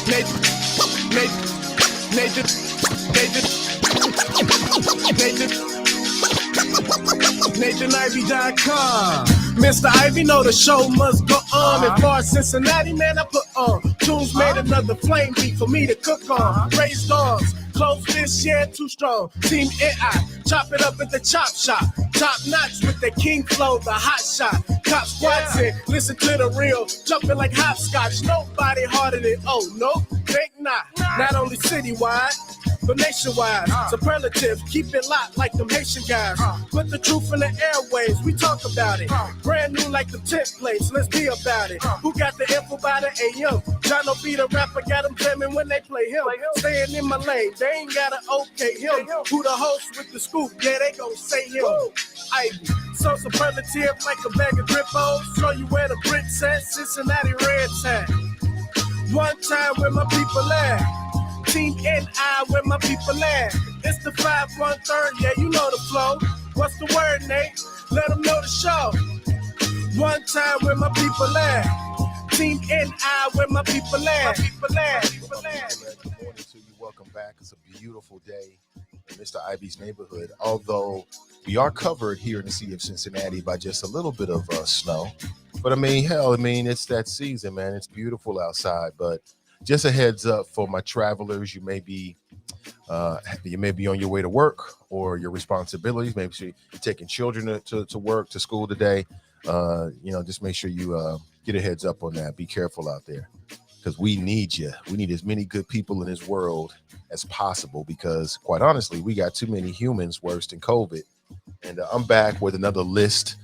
Nathan, Nathan, NathanIvey.com. Mr. Ivey know the show must go on. As far as Cincinnati, man, I put on. Tunes made another flame beat for me to cook on. Raised dogs, close this, yeah, too strong. Team AI, chop it up at the chop shop. Top notch with the king flow, the hot shot. Cop squats in, listen to the real. Jumping like hopscotch, nobody harder than, oh, no, think not. Not only citywide, but nationwide. Superlatives, keep it locked like them Haitian guys. Put the truth in the airwaves, we talk about it. Brand new like the templates, let's be about it. Who got the info by the AM? John be the rapper, got them jamming when they play him. Staying in my lane, they ain't gotta okay him. Who the host with the scoop? Yeah, they gon' say him. Ivy, so superlative like a bag of Drippos. Show you where the bricks at, Cincinnati red tag. One time where my people at. Team NI where my people at. It's the 513, yeah, you know the flow. What's the word, Nate? Let them know the show. One time where my people at. Team NI where my people at. Good morning to you. Welcome back. It's a beautiful day in Mr. Ivey's neighborhood. Although we are covered here in the city of Cincinnati by just a little bit of snow. But I mean, hell, it's that season, man. It's beautiful outside. But just a heads up for my travelers, you may be on your way to work or your responsibilities. Maybe you're taking children to work, to school today. Just make sure you get a heads up on that. Be careful out there because we need you. We need as many good people in this world as possible because, quite honestly, we got too many humans worse than COVID. And I'm back with another list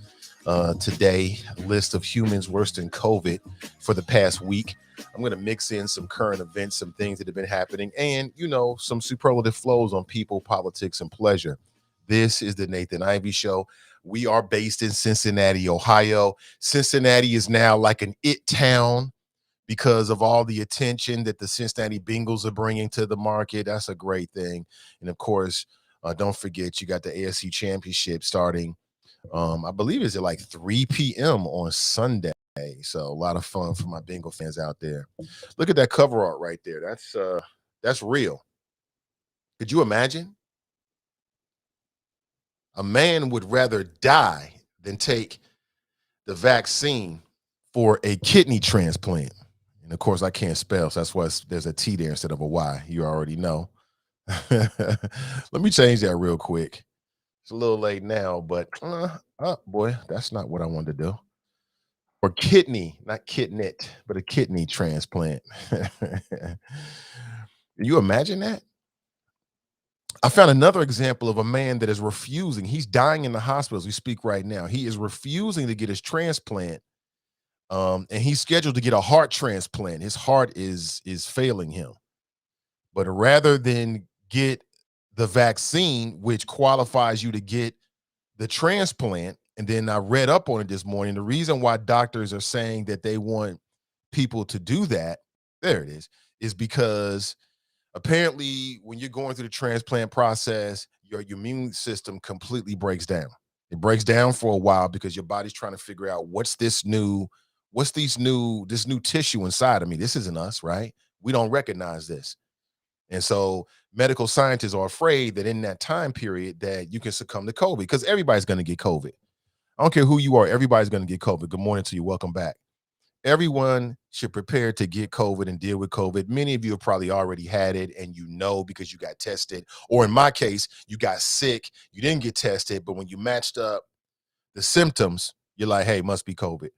today, a list of humans worse than COVID for the past week. I'm going to mix in some current events, some things that have been happening, and, some superlative flows on people, politics, and pleasure. This is the Nathan Ivey Show. We are based in Cincinnati, Ohio. Cincinnati is now like an it town because of all the attention that the Cincinnati Bengals are bringing to the market. That's a great thing. And, of course, don't forget you got the AFC Championship starting, I believe it's at like 3 p.m. on Sunday. So a lot of fun for my Bengal fans out there. Look at that cover art right there. That's real. Could you imagine? A man would rather die than take the vaccine for a kidney transplant. And of course, I can't spell, so that's why there's a T there instead of a Y. You already know. Let me change that real quick. It's a little late now, but boy, that's not what I wanted to do. Or kidney, not kidnet, but a kidney transplant. Can you imagine that? I found another example of a man that is refusing. He's dying in the hospital as we speak right now. He is refusing to get his transplant, and he's scheduled to get a heart transplant. His heart is failing him. But rather than get the vaccine, which qualifies you to get the transplant, and then I read up on it this morning. The reason why doctors are saying that they want people to do that, there it is because apparently when you're going through the transplant process, your immune system completely breaks down. It breaks down for a while because your body's trying to figure out this new tissue inside of me. This isn't us, right? We don't recognize this. And so medical scientists are afraid that in that time period that you can succumb to COVID because everybody's going to get COVID. I don't care who you are. Everybody's going to get COVID. Good morning to you. Welcome back. Everyone should prepare to get COVID and deal with COVID. Many of you have probably already had it and because you got tested. Or in my case, you got sick. You didn't get tested, but when you matched up the symptoms, you're like, hey, must be COVID.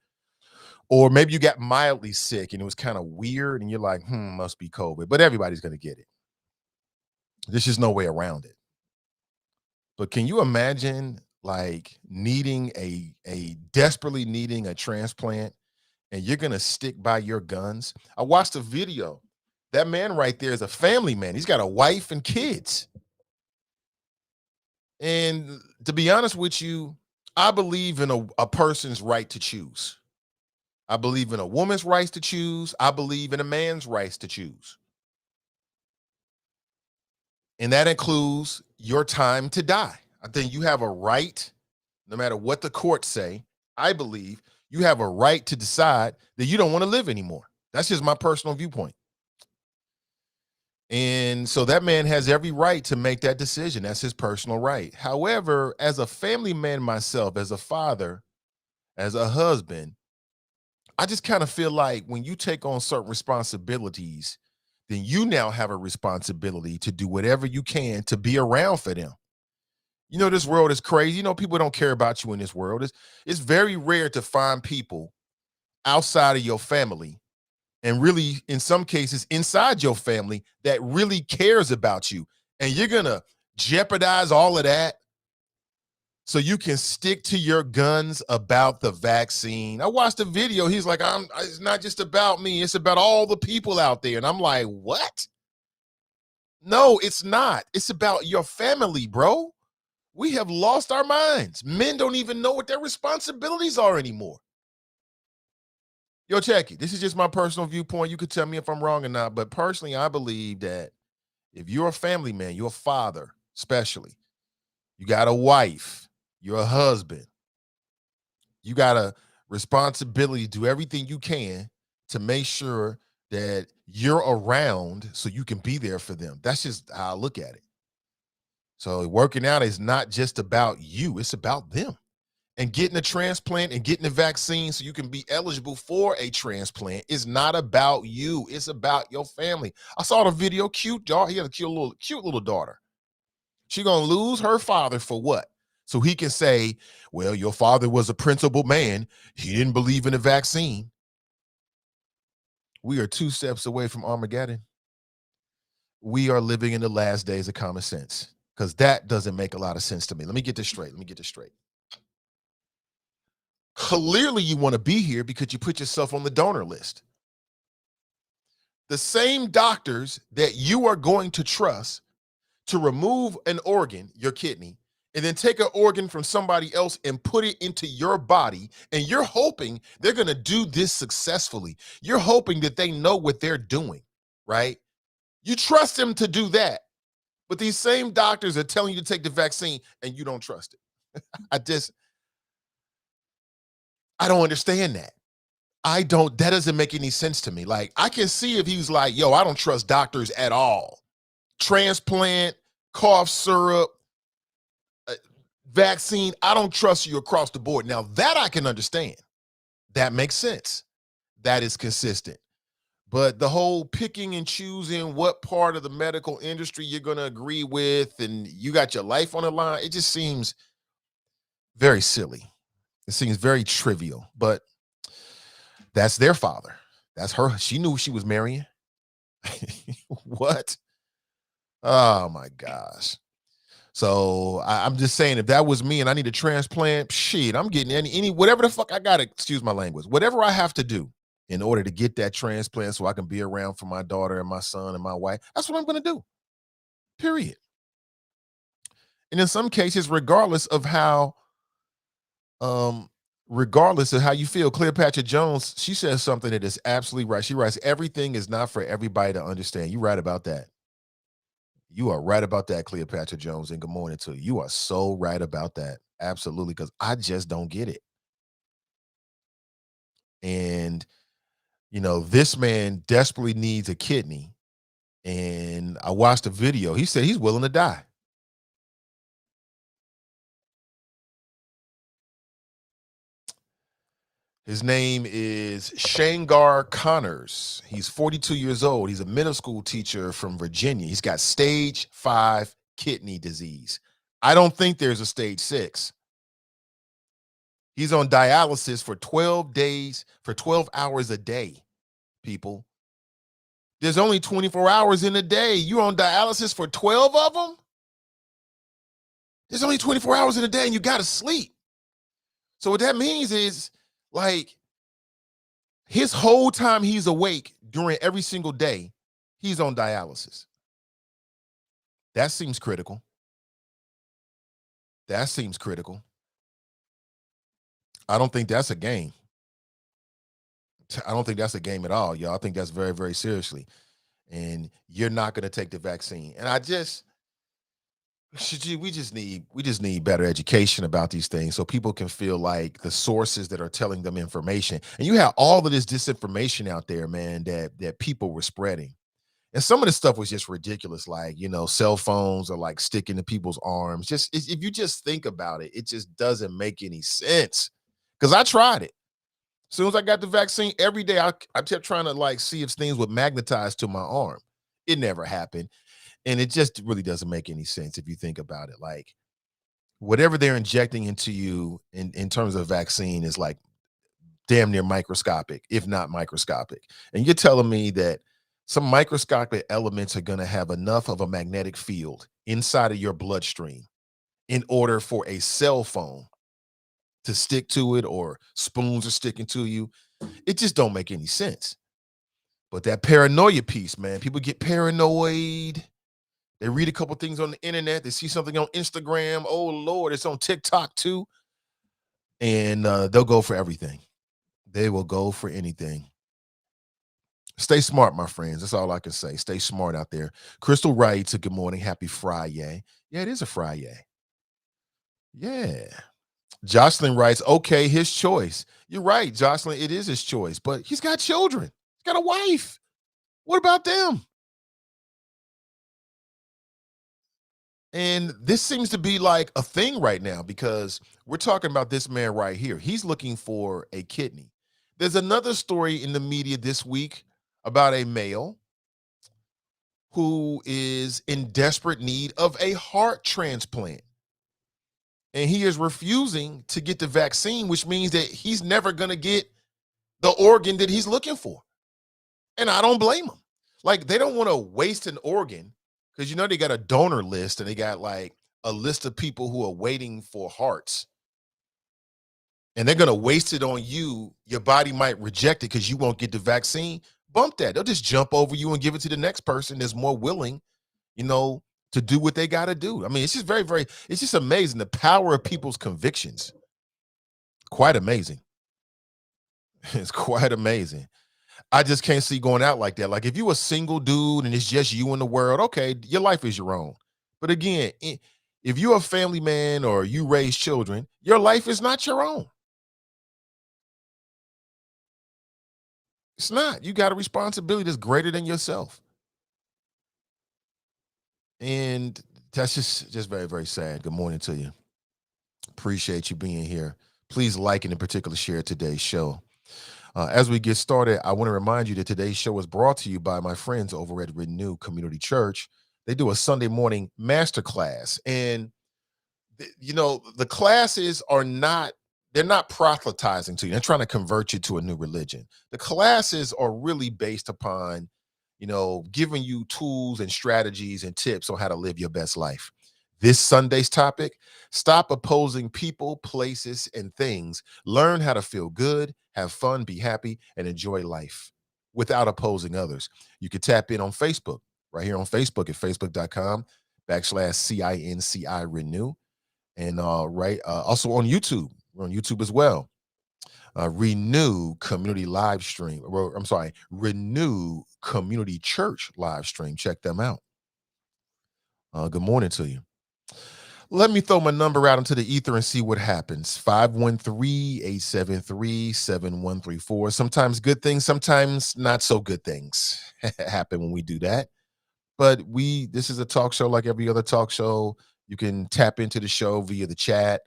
Or maybe you got mildly sick and it was kind of weird and you're like, must be COVID. But everybody's going to get it. There's just no way around it. But can you imagine like desperately needing a transplant and you're going to stick by your guns? I watched a video. That man right there is a family man. He's got a wife and kids. And to be honest with you, I believe in a person's right to choose. I believe in a woman's rights to choose. I believe in a man's rights to choose. And that includes your time to die. I think you have a right, no matter what the courts say, I believe you have a right to decide that you don't want to live anymore. That's just my personal viewpoint. And so that man has every right to make that decision. That's his personal right. However, as a family man myself, as a father, as a husband, I just kind of feel like when you take on certain responsibilities, then you now have a responsibility to do whatever you can to be around for them. You know, this world is crazy. You know, people don't care about you in this world. It's very rare to find people outside of your family, and really, in some cases, inside your family that really cares about you. And you're going to jeopardize all of that so you can stick to your guns about the vaccine. I watched a video. He's like, it's not just about me. It's about all the people out there. And I'm like, what? No, it's not. It's about your family, bro. We have lost our minds. Men don't even know what their responsibilities are anymore. Yo, check it. This is just my personal viewpoint. You could tell me if I'm wrong or not. But personally, I believe that if you're a family man, you're a father, especially, you got a wife, you're a husband, you got a responsibility to do everything you can to make sure that you're around so you can be there for them. That's just how I look at it. So working out is not just about you, it's about them. And getting a transplant and getting a vaccine so you can be eligible for a transplant is not about you. It's about your family. I saw the video, cute dog. He has a cute little daughter. She gonna lose her father for what? So he can say, well, your father was a principled man. He didn't believe in the vaccine. We are 2 steps away from Armageddon. We are living in the last days of common sense, because that doesn't make a lot of sense to me. Let me get this straight. Clearly you want to be here because you put yourself on the donor list. The same doctors that you are going to trust to remove an organ, your kidney, and then take an organ from somebody else and put it into your body, and you're hoping they're going to do this successfully. You're hoping that they know what they're doing, right? You trust them to do that, but these same doctors are telling you to take the vaccine and you don't trust it. I don't understand that. That doesn't make any sense to me. Like, I can see if he was like, yo, I don't trust doctors at all. Transplant, cough syrup, vaccine, I don't trust you across the board. Now that I can understand. That makes sense. That is consistent. But the whole picking and choosing what part of the medical industry you're going to agree with and you got your life on the line, it just seems very silly. It seems very trivial, but that's their father. That's her. She knew she was marrying. What? Oh my gosh. So I'm just saying, if that was me and I need a transplant, shit, I'm getting any whatever the fuck I got to, excuse my language, whatever I have to do in order to get that transplant so I can be around for my daughter and my son and my wife, that's what I'm going to do. Period. And in some cases, regardless of how you feel, Cleopatra Jones, she says something that is absolutely right. She writes, everything is not for everybody to understand. You're right about that. You are right about that, Cleopatra Jones, and good morning to you. You are so right about that. Absolutely, because I just don't get it. And, you know, this man desperately needs a kidney. And I watched a video. He said he's willing to die. His name is Shangar Connors. He's 42 years old. He's a middle school teacher from Virginia. He's got stage 5 kidney disease. I don't think there's a stage 6. He's on dialysis for 12 days, for 12 hours a day, people. There's only 24 hours in a day. You're on dialysis for 12 of them? There's only 24 hours in a day and you got to sleep. So what that means is, like, his whole time he's awake during every single day, he's on dialysis. That seems critical. I don't think that's a game. I don't think that's a game at all, y'all. I think that's very, very seriously. And you're not going to take the vaccine. And we just need better education about these things so people can feel like the sources that are telling them information. And you have all of this disinformation out there, man, that people were spreading. And some of the stuff was just ridiculous, like, cell phones are like sticking to people's arms. Just if you just think about it, it just doesn't make any sense. Because I tried it. As soon as I got the vaccine, every day I kept trying to like see if things would magnetize to my arm. It never happened. And it just really doesn't make any sense if you think about it. Like whatever they're injecting into you in terms of vaccine is like damn near microscopic, if not microscopic. And you're telling me that some microscopic elements are going to have enough of a magnetic field inside of your bloodstream in order for a cell phone to stick to it, or spoons are sticking to you. It just don't make any sense. But that paranoia piece, man, people get paranoid. They read a couple things on the internet. They see something on Instagram. Oh, Lord, it's on TikTok too. And they'll go for everything. They will go for anything. Stay smart, my friends. That's all I can say. Stay smart out there. Crystal writes, good morning. Happy Friday. Yeah, it is a Friday. Yeah. Jocelyn writes, okay, his choice. You're right, Jocelyn. It is his choice, but he's got children. He's got a wife. What about them? And this seems to be like a thing right now because we're talking about this man right here. He's looking for a kidney. There's another story in the media this week about a male who is in desperate need of a heart transplant. And he is refusing to get the vaccine, which means that he's never going to get the organ that he's looking for. And I don't blame him. Like, they don't want to waste an organ because, they got a donor list and they got like a list of people who are waiting for hearts. And they're going to waste it on you. Your body might reject it because you won't get the vaccine. Bump that. They'll just jump over you and give it to the next person that's more willing, to do what they got to do. I mean, it's just it's just amazing. The power of people's convictions. Quite amazing. It's quite amazing. I just can't see going out like that. Like if you a single dude and it's just you in the world, okay, your life is your own. But again, if you're a family man or you raise children, your life is not your own. It's not. You got a responsibility that's greater than yourself. And that's just very, very sad. Good morning to you. Appreciate you being here. Please like and in particular share today's show. As we get started, I want to remind you that today's show is brought to you by my friends over at Renew Community Church. They do a Sunday morning masterclass. And, the classes they're not proselytizing to you. They're trying to convert you to a new religion. The classes are really based upon, giving you tools and strategies and tips on how to live your best life. This Sunday's topic, stop opposing people, places, and things. Learn how to feel good, have fun, be happy, and enjoy life without opposing others. You can tap in on Facebook, right here on Facebook at facebook.com/CINCI Renew. And also on YouTube. We're on YouTube as well. Renew Community Live Stream. Renew Community Church Live Stream. Check them out. Good morning to you. Let me throw my number out into the ether and see what happens. 513-873-7134. Sometimes good things, sometimes not so good things happen when we do that. But this is a talk show like every other talk show. You can tap into the show via the chat.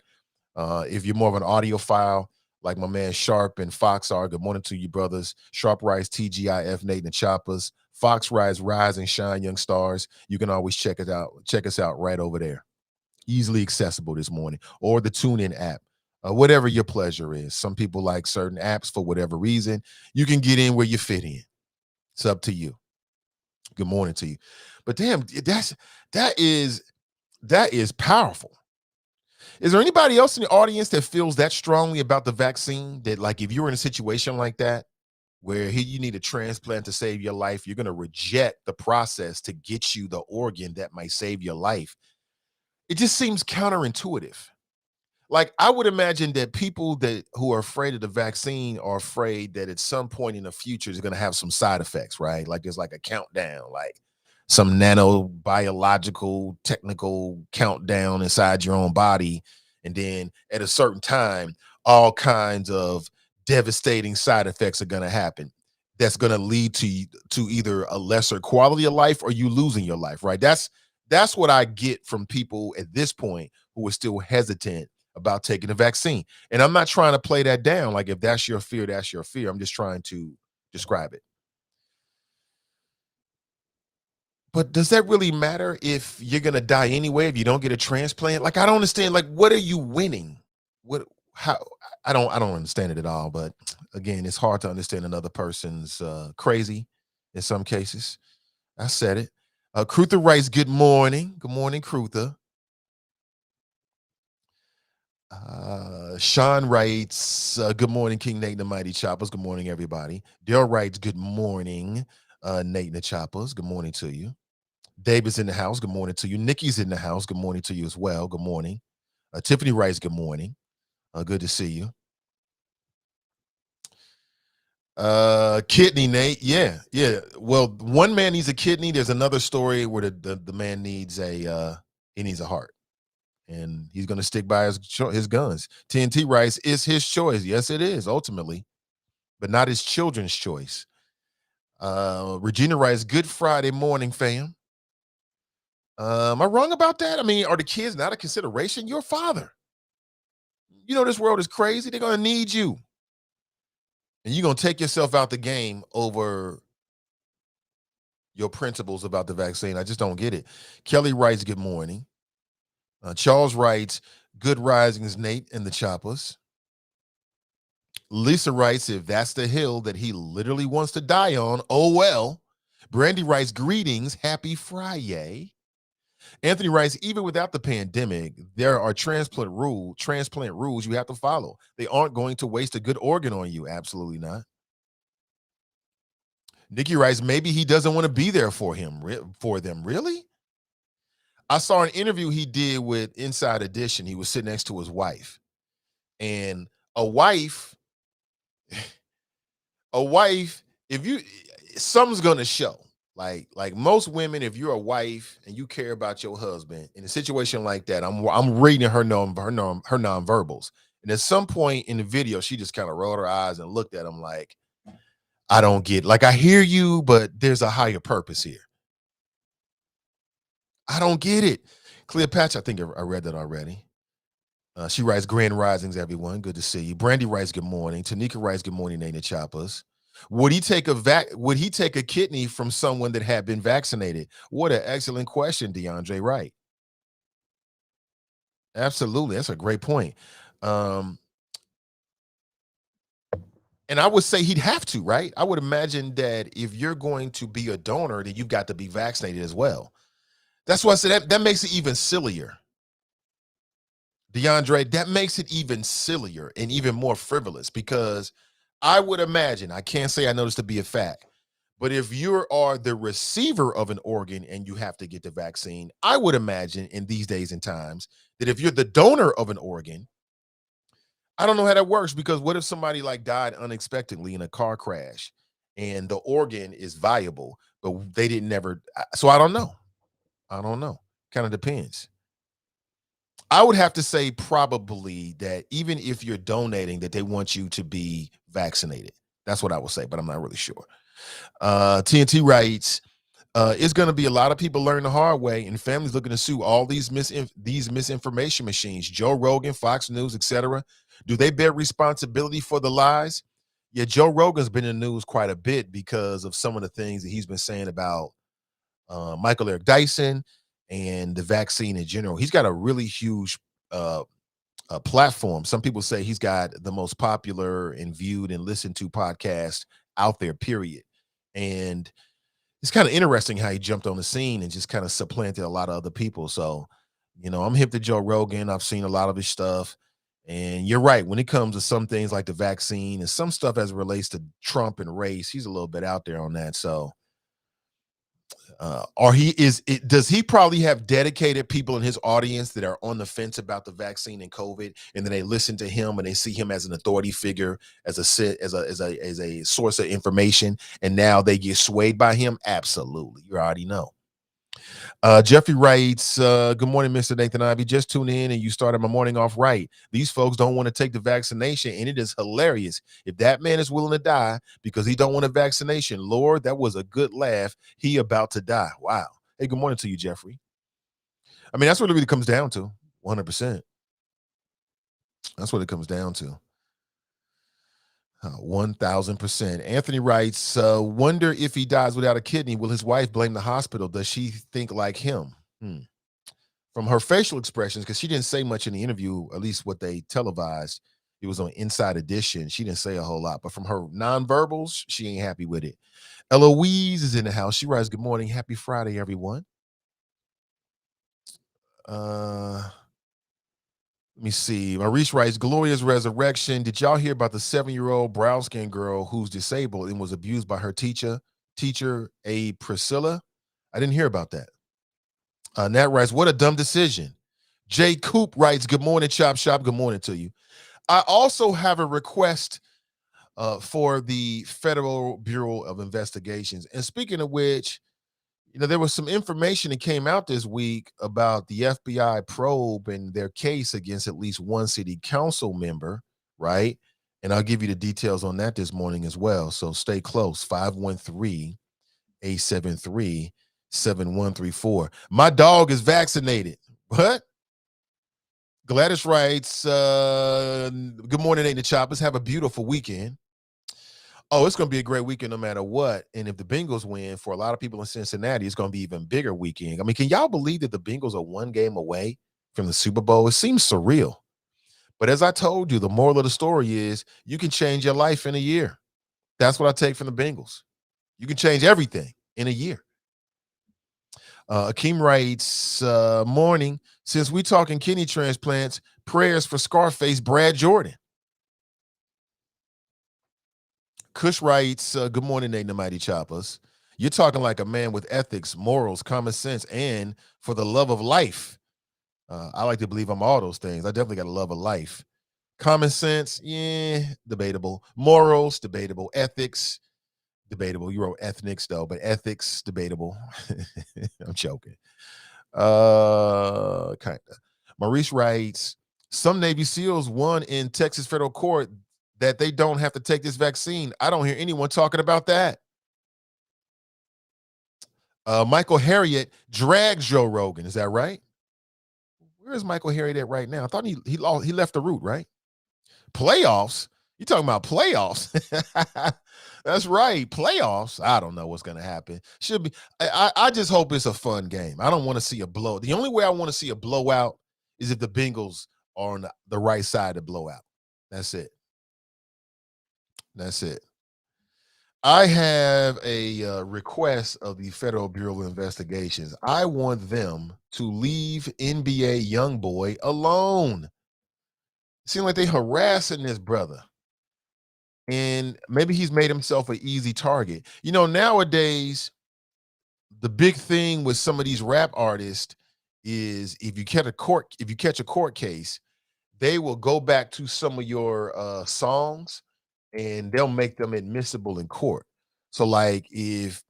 If you're more of an audiophile, like my man Sharp and Fox are, good morning to you, brothers. Sharp Rise, TGIF, Nate and Choppers. Fox Rise and Shine, Young Stars. You can always check us out right over there. Easily accessible this morning, or the TuneIn app, whatever your pleasure is. Some people like certain apps for whatever reason. You can get in where you fit in. It's up to you. Good morning to you. But damn, that is powerful. Is there anybody else in the audience that feels that strongly about the vaccine, that like if you're in a situation like that where you need a transplant to save your life, you're going to reject the process to get you the organ that might save your life? It just seems counterintuitive. Like, I would imagine that people who are afraid of the vaccine are afraid that at some point in the future is going to have some side effects, right? Like there's like a countdown, like some nanobiological technical countdown inside your own body. And then at a certain time, all kinds of devastating side effects are going to happen. that's going to lead to either a lesser quality of life or you losing your life, right? That's what I get from people at this point who are still hesitant about taking the vaccine. And I'm not trying to play that down. Like, if that's your fear, that's your fear. I'm just trying to describe it. But does that really matter if you're going to die anyway if you don't get a transplant? Like, I don't understand. Like, what are you winning? How? I don't understand it at all. But again, it's hard to understand another person's crazy in some cases. I said it. Crutha writes, good morning. Good morning, Crutha. Sean writes, good morning, King Nate and the Mighty Choppers. Good morning, everybody. Dale writes, good morning, Nate and the Choppers. Good morning to you. David's in the house. Good morning to you. Nikki's in the house. Good morning to you as well. Good morning. Tiffany writes, good morning. Good to see you. Kidney, Nate. Yeah. Well, one man needs a kidney. There's another story where the man needs he needs a heart. And he's going to stick by his guns. TNT writes, it's his choice. Yes, it is, ultimately, but not his children's choice. Regina writes, good Friday morning, fam. Am I wrong about that? I mean, are the kids not a consideration? You're a father. You know, this world is crazy. They're going to need you. And you're going to take yourself out the game over your principles about the vaccine. I just don't get it. Kelly writes, good morning. Charles writes, good risings, Nate and the Choppers. Lisa writes, if that's the hill that he literally wants to die on, oh well. Brandy writes, greetings, happy Friday. Anthony writes, even without the pandemic, there are transplant rules you have to follow. They aren't going to waste a good organ on you. Absolutely not. Nikki writes, maybe he doesn't want to be there for them. Really? I saw an interview he did with Inside Edition. He was sitting next to his wife. And a wife, something's gonna show. Like most women, if you're a wife and you care about your husband in a situation like that, I'm reading her nonverbals. And at some point in the video, she just kind of rolled her eyes and looked at him like, I don't get it. Like, I hear you, but there's a higher purpose here. I don't get it. Cleopatra, I think I read that already. She writes, grand risings, everyone. Good to see you. Brandy writes, good morning. Tanika writes, good morning, Nate and Choppers. Would he take a kidney from someone that had been vaccinated? What an excellent question, DeAndre Wright. Absolutely. That's a great point. And I would say he'd have to, right? I would imagine that if you're going to be a donor, then you've got to be vaccinated as well. That's why I said that makes it even sillier. DeAndre, that makes it even sillier and even more frivolous, because I would imagine, I can't say I know this to be a fact, but if you are the receiver of an organ and you have to get the vaccine, I would imagine in these days and times that if you're the donor of an organ, I don't know how that works, because what if somebody like died unexpectedly in a car crash and the organ is viable, but they didn't never. So I don't know. Kind of depends. I would have to say probably that even if you're donating, that they want you to be vaccinated. That's what I would say, but I'm not really sure. TNT writes, it's going to be a lot of people learning the hard way, and families looking to sue all these misinformation machines, Joe Rogan, Fox News, etc. Do they bear responsibility for the lies? Yeah, Joe Rogan's been in the news quite a bit because of some of the things that he's been saying about Michael Eric Dyson and the vaccine in general. He's got a really huge platform. Some people say he's got the most popular and viewed and listened to podcast out there, period. And it's kind of interesting how he jumped on the scene and just kind of supplanted a lot of other people. So, you know, I'm hip to Joe Rogan. I've seen a lot of his stuff. And you're right, when it comes to some things like the vaccine and some stuff as it relates to Trump and race, he's a little bit out there on that. So does he probably have dedicated people in his audience that are on the fence about the vaccine and COVID, and then they listen to him and they see him as an authority figure, as a source of information, and now they get swayed by him? Absolutely. You already know. Jeffrey writes, good morning, Mr. Nathan Ivey. Just tuned in and you started my morning off right. These folks don't want to take the vaccination, and it is hilarious. If that man is willing to die because he don't want a vaccination, Lord, that was a good laugh. He about to die. Wow. Hey, good morning to you, Jeffrey. I mean, that's what it really comes down to, 100%. That's what it comes down to. 1,000%. Anthony writes, wonder if he dies without a kidney, will his wife blame the hospital? Does she think like him? From her facial expressions, because she didn't say much in the interview, at least what they televised, it was on Inside Edition. She didn't say a whole lot, but from her nonverbals, she ain't happy with it. Eloise is in the house. She writes, good morning. Happy Friday, everyone. Let me see. Maurice writes, Gloria's resurrection. Did y'all hear about the 7-year-old brown skin girl who's disabled and was abused by her teacher, a Priscilla? I didn't hear about that. Nat writes, what a dumb decision. Jay Coop writes, good morning, Chop Shop. Good morning to you. I also have a request for the Federal Bureau of Investigations. And speaking of which, there was some information that came out this week about the FBI probe and their case against at least one city council member, right? And I'll give you the details on that this morning as well. So stay close. 513-873-7134. My dog is vaccinated. What? Gladys writes, good morning, Nate and the Choppers. Have a beautiful weekend. Oh, it's going to be a great weekend no matter what. And if the Bengals win, for a lot of people in Cincinnati, it's going to be even bigger weekend. I mean, can y'all believe that the Bengals are one game away from the Super Bowl? It seems surreal. But as I told you, the moral of the story is you can change your life in a year. That's what I take from the Bengals. You can change everything in a year. Akeem writes, morning, since we talking kidney transplants, prayers for Scarface Brad Jordan. Kush writes, good morning, Nate and the Mighty Choppers. You're talking like a man with ethics, morals, common sense, and for the love of life. I like to believe I'm all those things. I definitely got a love of life. Common sense, yeah, debatable. Morals, debatable. Ethics, debatable. You wrote ethnics, though, but ethics, debatable. I'm joking. Kind of. Maurice writes, some Navy SEALs won in Texas federal court that they don't have to take this vaccine. I don't hear anyone talking about that. Michael Harriet dragged Joe Rogan. Is that right? Where is Michael Harriet at right now? I thought he left the root, right? Playoffs? You talking about playoffs? That's right. Playoffs. I don't know what's going to happen. Should be. I just hope it's a fun game. I don't want to see a blow. The only way I want to see a blowout is if the Bengals are on the right side to blow out. That's it. That's it. I have a request of the Federal Bureau of Investigations. I want them to leave NBA YoungBoy alone. It seems like they harassing this brother. And maybe he's made himself an easy target. Nowadays, the big thing with some of these rap artists is if you catch a court case, they will go back to some of your songs and they'll make them admissible in court. So like if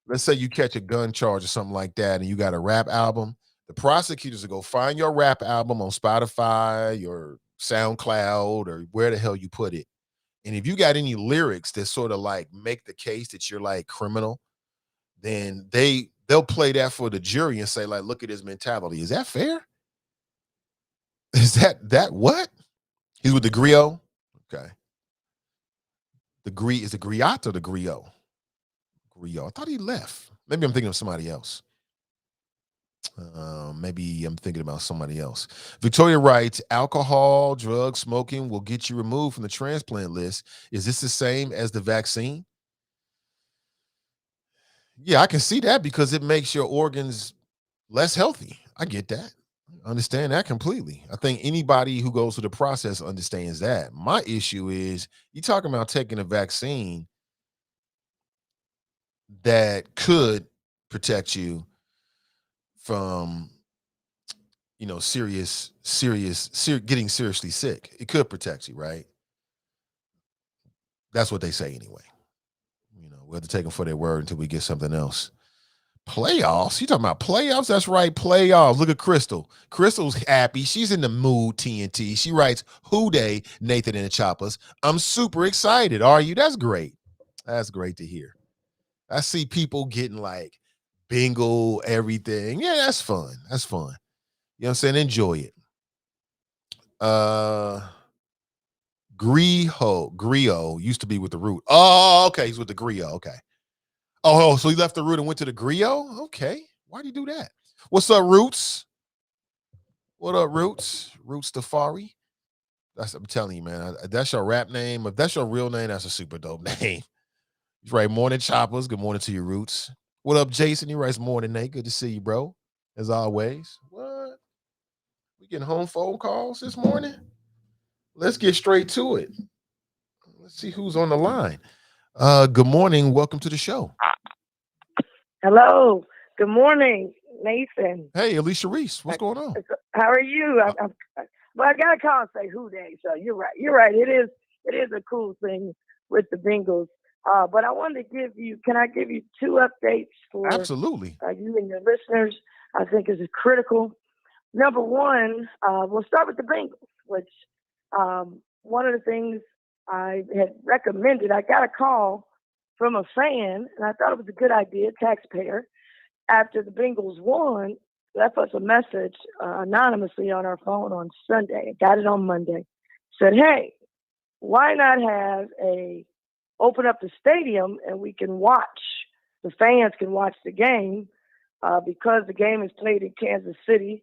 let's say you catch a gun charge or something like that and you got a rap album, the prosecutors will go find your rap album on Spotify or SoundCloud or where the hell you put it. And if you got any lyrics that sort of like make the case that you're like criminal, then they'll play that for the jury and say like, look at his mentality. Is that fair? Is that what? He's with the griot? Okay. Is the griot or the griot? Griot. I thought he left. Maybe I'm thinking of somebody else. Maybe I'm thinking about somebody else. Victoria writes, alcohol, drug smoking will get you removed from the transplant list. Is this the same as the vaccine? Yeah, I can see that because it makes your organs less healthy. I get that. I understand that completely. I think anybody who goes through the process understands that. My issue is you talking about taking a vaccine that could protect you from getting seriously sick. It could protect you, right? That's what they say anyway. We have to take them for their word until we get something else. Playoffs? You talking about playoffs? That's right, playoffs. Look at Crystal. Crystal's happy. She's in the mood, TNT. She writes, "Who day, Nathan and the Choppers. I'm super excited. Are you?" That's great. That's great to hear. I see people getting like bingo everything. Yeah, that's fun. That's fun. You know what I'm saying? Enjoy it. Grio used to be with the Root. Oh, okay. He's with the Grio. Okay. Oh, so he left the Root and went to the Grio? Okay. Why'd he do that? What's up, Roots? What up, Roots? Roots Tafari. I'm telling you, man. That's your rap name. If that's your real name, that's a super dope name. He's right. Morning, Choppers. Good morning to your Roots. What up, Jason? He writes, "Morning, Nate. Good to see you, bro. As always." What? We getting home phone calls this morning? Let's get straight to it. Let's see who's on the line. Good morning. Welcome to the show. Hello. Good morning, Nathan. Hey, Alicia Reese. What's going on? How are you? Well, I gotta call and say who day. So you're right. You're right. It is a cool thing with the Bengals. But I wanted to can I give you two updates for Absolutely. You and your listeners? I think is critical. Number one, we'll start with the Bengals, which one of the things I had recommended. I got a call from a fan, and I thought it was a good idea, taxpayer. After the Bengals won, left us a message anonymously on our phone on Sunday. Got it on Monday. Said, "Hey, why not open up the stadium and we can watch, the fans can watch the game because the game is played in Kansas City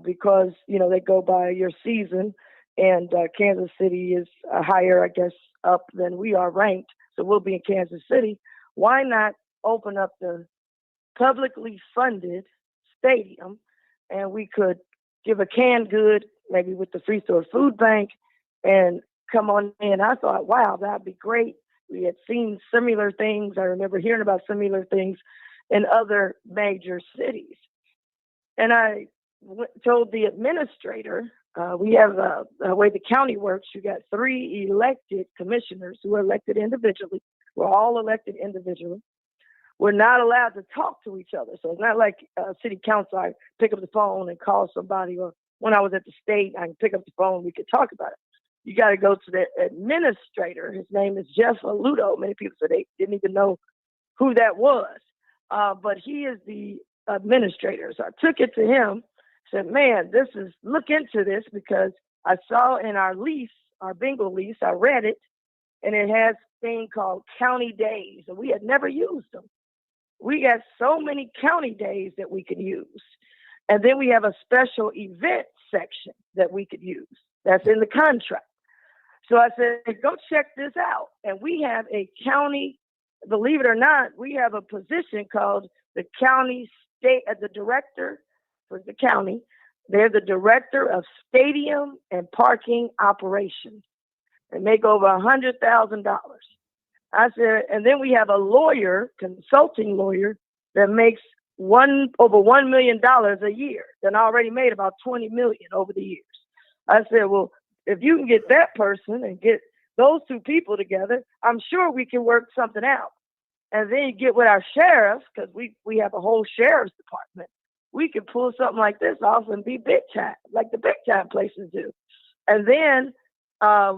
because, they go by your season and Kansas City is higher, I guess, up than we are ranked. So we'll be in Kansas City. Why not open up the publicly funded stadium and we could give a canned good, maybe with the free throw food bank, and come on in." I thought, wow, that'd be great. We had seen similar things. I remember hearing about similar things in other major cities. And I told the administrator, we have the way the county works. You got 3 elected commissioners who are elected individually. We're all elected individually. We're not allowed to talk to each other. So it's not like city council. I pick up the phone and call somebody, or when I was at the state, I can pick up the phone. We could talk about it. You got to go to the administrator. His name is Jeff Aludo. Many people said they didn't even know who that was. But he is the administrator. So I took it to him, said, "Man, look into this, because I saw in our lease, our Bengal lease, I read it, and it has a thing called county days, and we had never used them. We got so many county days that we could use. And then we have a special event section that we could use. That's in the contract." So I said, "Go check this out." And we have a county, believe it or not, we have a position called the the director for the county. They're the director of stadium and parking operations. They make over $100,000. I said, and then we have a lawyer, consulting lawyer, that makes over $1 million a year, and already made about $20 million over the years. I said, well, if you can get that person and get those two people together, I'm sure we can work something out. And then you get with our sheriff, because we have a whole sheriff's department. We can pull something like this off and be big time, like the big time places do. And then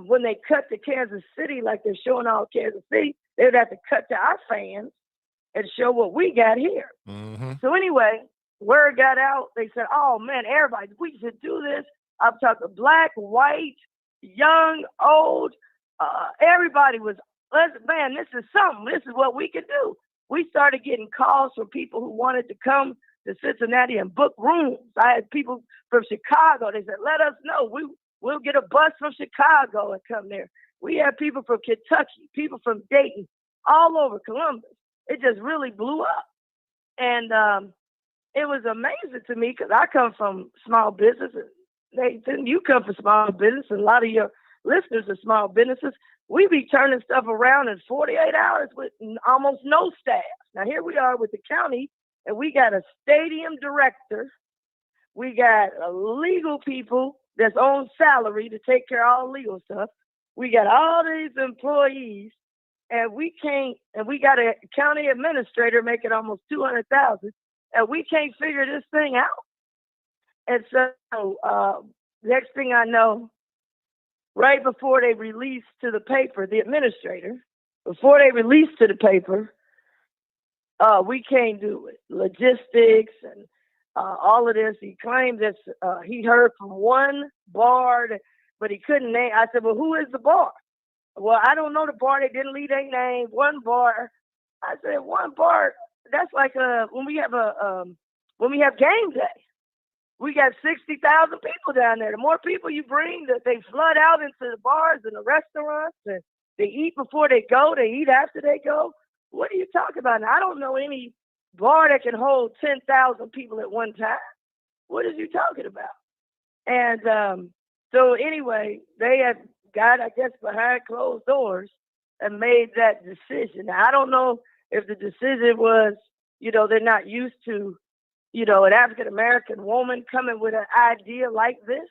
when they cut to Kansas City, like they're showing all Kansas City, they would have to cut to our fans and show what we got here. Mm-hmm. So anyway, word got out. They said, "Oh man, everybody, we should do this." I'm talking black, white, young, old. Everybody was, "Man, this is something. This is what we can do." We started getting calls from people who wanted to come to Cincinnati and book rooms. I had people from Chicago. They said, "Let us know. We'll get a bus from Chicago and come there." We had people from Kentucky, people from Dayton, all over Columbus. It just really blew up. And it was amazing to me, because I come from small business. Nathan, you come from small business, and a lot of your listeners are small businesses. We be turning stuff around in 48 hours with almost no staff. Now, here we are with the county, and we got a stadium director. We got legal people that's on salary to take care of all legal stuff. We got all these employees, and we can't, and we got a county administrator making almost $200,000, and we can't figure this thing out. And so, next thing I know, right before they released to the paper, the administrator, before they released to the paper, we can't do it. Logistics and all of this. He claimed that he heard from one bar, but he couldn't name. I said, well, who is the bar? Well, I don't know the bar. They didn't leave their name. One bar. I said, one bar. That's like when we have game day. We got 60,000 people down there. The more people you bring, that they flood out into the bars and the restaurants, and they eat before they go. They eat after they go. What are you talking about? Now, I don't know any bar that can hold 10,000 people at one time. What are you talking about? And so anyway, they had got, I guess, behind closed doors and made that decision. Now, I don't know if the decision was, they're not used to, an African-American woman coming with an idea like this.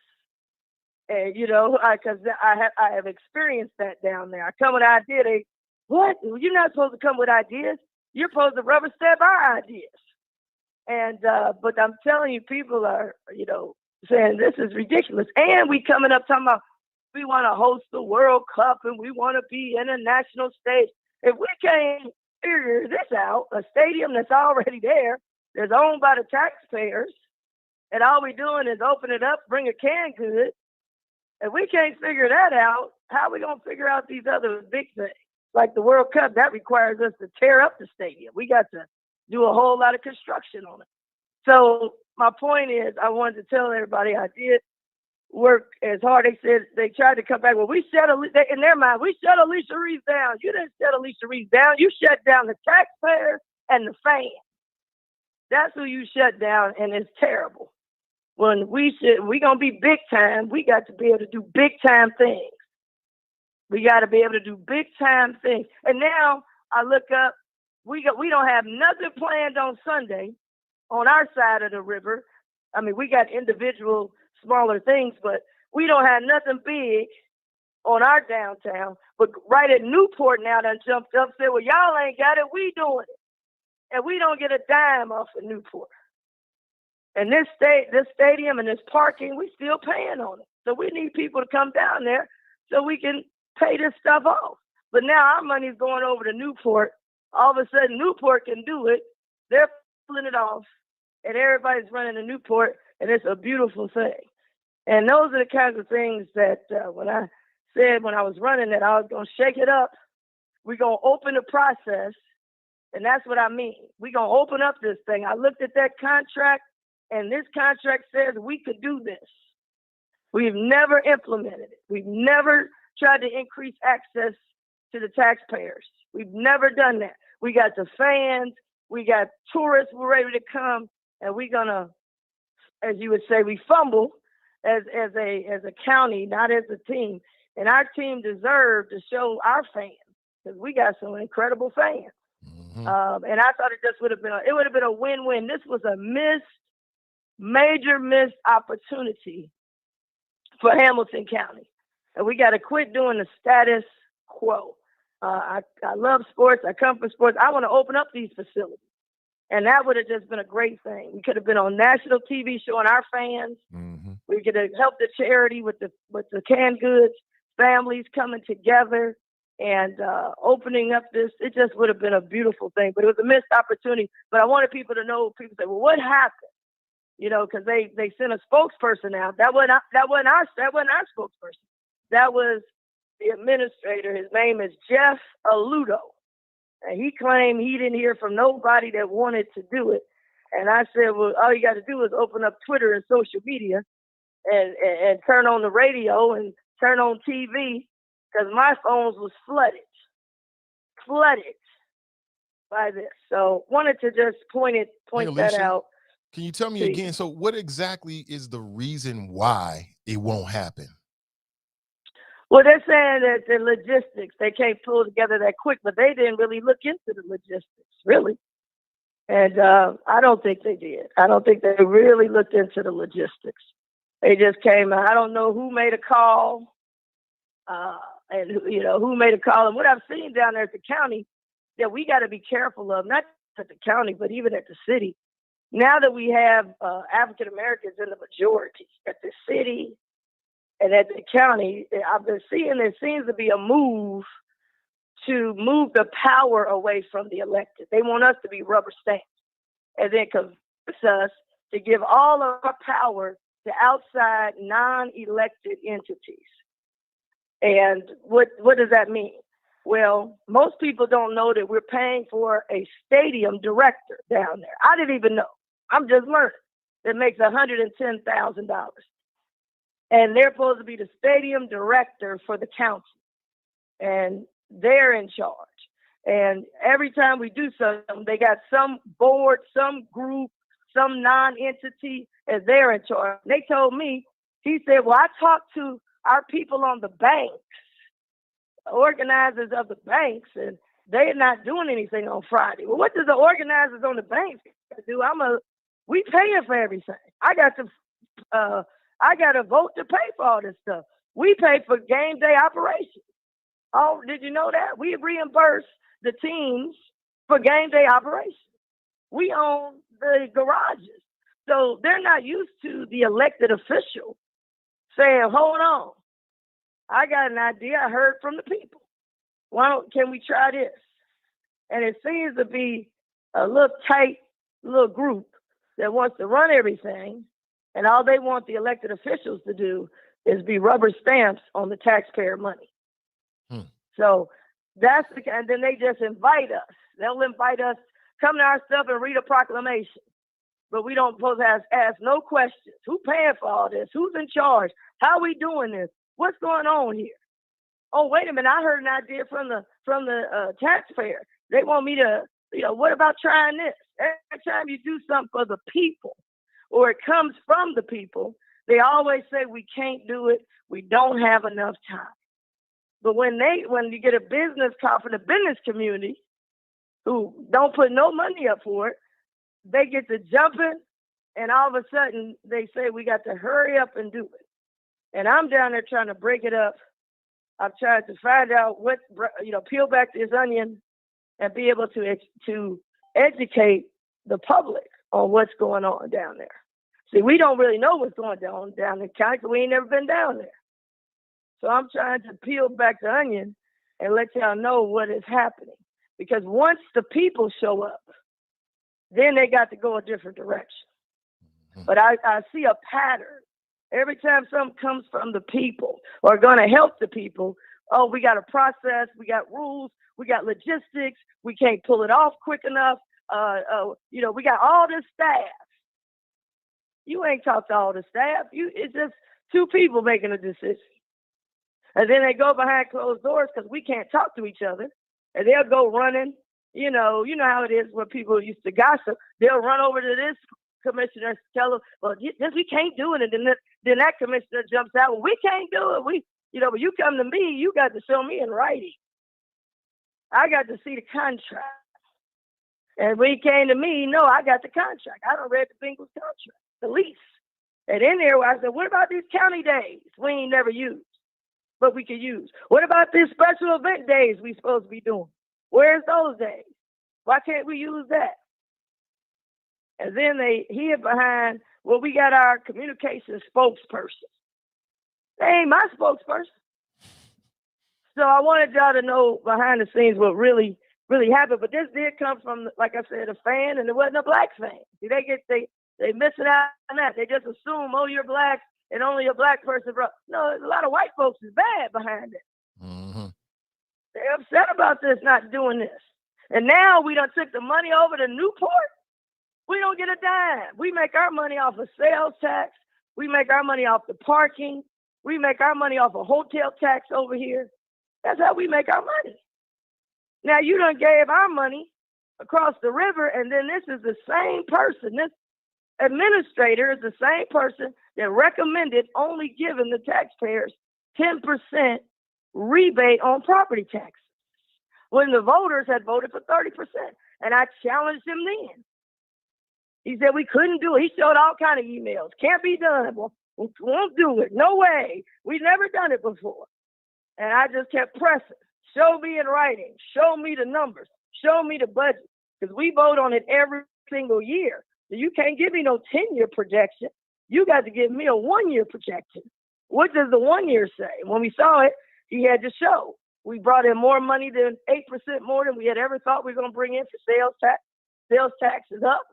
And, because I have experienced that down there. I come with an idea. What? You're not supposed to come with ideas. You're supposed to rubber stamp our ideas. And, but I'm telling you, people are, saying this is ridiculous. And we coming up talking about we want to host the World Cup and we want to be in a national stage. If we can't figure this out, a stadium that's already there, that's owned by the taxpayers, and all we're doing is open it up, bring a canned good. If we can't figure that out, how are we going to figure out these other big things? Like the World Cup, that requires us to tear up the stadium. We got to do a whole lot of construction on it. So my point is, I wanted to tell everybody I did work as hard. They said they tried to come back. Well, in their mind, we shut Alicia Reese down. You didn't shut Alicia Reese down. You shut down the taxpayers and the fans. That's who you shut down, and it's terrible. When we gonna be big time, we got to be able to do big time things. We got to be able to do big time things. And now I look up, we don't have nothing planned on Sunday on our side of the river. I mean, we got individual smaller things, but we don't have nothing big on our downtown. But right at Newport now done jumped up, said, well, y'all ain't got it, we doing it. And we don't get a dime off of Newport. And this stadium and this parking, we still paying on it. So we need people to come down there so we can pay this stuff off. But now our money's going over to Newport. All of a sudden, Newport can do it. They're pulling it off, and everybody's running to Newport, and it's a beautiful thing. And those are the kinds of things that when I said when I was running that I was going to shake it up, we're going to open the process, and that's what I mean. We're going to open up this thing. I looked at that contract, and this contract says we could do this. We've never implemented it. We've never tried to increase access to the taxpayers. We've never done that. We got the fans, we got tourists who are ready to come, and we're gonna, as you would say, we fumble as a county, not as a team. And our team deserved to show our fans because we got some incredible fans. Mm-hmm. And I thought it would have been a win-win. This was a major missed opportunity for Hamilton County. And we got to quit doing the status quo. I love sports. I come from sports. I want to open up these facilities. And that would have just been a great thing. We could have been on national TV showing our fans. Mm-hmm. We could have helped the charity with the canned goods, families coming together and opening up this. It just would have been a beautiful thing. But it was a missed opportunity. But I wanted people to know, people say, well, what happened? Because they sent a spokesperson out. That wasn't our spokesperson. That was the administrator. His name is Jeff Aludo. And he claimed he didn't hear from nobody that wanted to do it. And I said, well, all you got to do is open up Twitter and social media and turn on the radio and turn on TV, because my phones was flooded by this. So wanted to just point that out. Can you tell me again, so what exactly is the reason why it won't happen? Well, they're saying that the logistics, they can't pull together that quick, but they didn't really look into the logistics, really. And I don't think they did. I don't think they really looked into the logistics. They just came out. I don't know who made a call. and who made a call. And what I've seen down there at the county that we got to be careful of, not at the county, but even at the city. Now that we have African Americans in the majority at the city and at the county, I've been seeing there seems to be a move to move the power away from the elected. They want us to be rubber stamped and then convince us to give all of our power to outside non-elected entities. And what does that mean? Well, most people don't know that we're paying for a stadium director down there. I didn't even know. I'm just learning. That makes $110,000. And they're supposed to be the stadium director for the council. And they're in charge. And every time we do something, they got some board, some group, some non-entity, and they're in charge. They told me, he said, well, I talked to our people on the banks, organizers of the banks, and they're not doing anything on Friday. Well, what does the organizers on the banks do? We paying for everything. I got to vote to pay for all this stuff. We pay for game day operations. Oh, did you know that? We reimburse the teams for game day operations. We own the garages. So they're not used to the elected official saying, hold on, I got an idea. I heard from the people. Can we try this? And it seems to be a little tight little group that wants to run everything, and all they want the elected officials to do is be rubber stamps on the taxpayer money. So that's and then they just invite us. They'll invite us, come to our stuff and read a proclamation. But we don't supposed to ask no questions. Who paying for all this? Who's in charge? How are we doing this? What's going on here? Oh, wait a minute. I heard an idea from the taxpayer. They want me to, what about trying this? Every time you do something for the people or it comes from the people, they always say we can't do it. We don't have enough time. But when you get a business call from the business community who don't put no money up for it, they get to jumping, and all of a sudden they say we got to hurry up and do it. And I'm down there trying to break it up. I'm trying to find out peel back this onion and be able to educate the public on what's going on down there. See, we don't really know what's going on down in the county because we ain't never been down there. So I'm trying to peel back the onion and let y'all know what is happening. Because once the people show up, then they got to go a different direction. But I see a pattern. Every time something comes from the people or going to help the people, oh, we got a process, we got rules, we got logistics, we can't pull it off quick enough. We got all this staff. You ain't talked to all the staff. It's just two people making a decision. And then they go behind closed doors because we can't talk to each other. And they'll go running. You know how it is when people used to gossip. They'll run over to this commissioner, tell them, well, this we can't do it. And then that commissioner jumps out, well, we can't do it. But you come to me, you got to show me in writing. I got to see the contract. And when he came to me, no, I got the contract. I done read the Bengals contract, the lease. And in there, I said, what about these county days we ain't never used, but we could use? What about these special event days we supposed to be doing? Where's those days? Why can't we use that? And then they hid behind, well, we got our communications spokesperson. They ain't my spokesperson. So I wanted y'all to know behind the scenes what really happened. But this did come from, like I said, a fan, and it wasn't a black fan. See, they missing out on that. They just assume, oh, you're black and only a black person. No, a lot of white folks is bad behind it. Mm-hmm. They're upset about this, not doing this. And now we done took the money over to Newport. We don't get a dime. We make our money off of sales tax. We make our money off the parking. We make our money off of hotel tax over here. That's how we make our money. Now, you done gave our money across the river, and then this is the same person. This administrator is the same person that recommended only giving the taxpayers 10% rebate on property taxes when the voters had voted for 30%. And I challenged him then. He said we couldn't do it. He showed all kind of emails. Can't be done. Won't do it. No way. We've never done it before. And I just kept pressing. Show me in writing. Show me the numbers. Show me the budget. Because we vote on it every single year. So you can't give me no 10-year projection. You got to give me a 1-year projection. What does the 1 year say? When we saw it, he had to show. We brought in more money than 8% more than we had ever thought we were going to bring in for sales tax. Sales tax is up.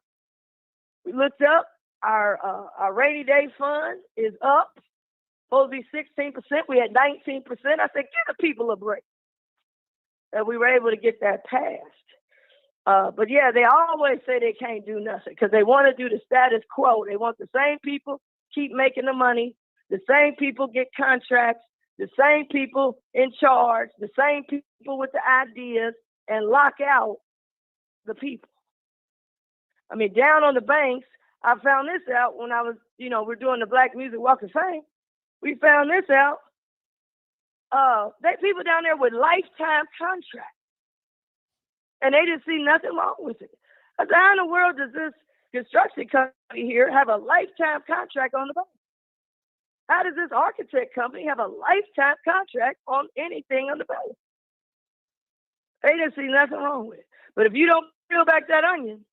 We looked up. Our rainy day fund is up. Supposed to be 16%. We had 19%. I said, give the people a break. And we were able to get that passed. But yeah, they always say they can't do nothing because they want to do the status quo. They want the same people keep making the money. The same people get contracts. The same people in charge. The same people with the ideas and lock out the people. I mean, down on the banks, I found this out when I was, we're doing the Black Music Walk of Fame. We found this out. They people down there with lifetime contracts. And they didn't see nothing wrong with it. I said, how in the world does this construction company here have a lifetime contract on the bank? How does this architect company have a lifetime contract on anything on the bank? They didn't see nothing wrong with it. But if you don't peel back that onion,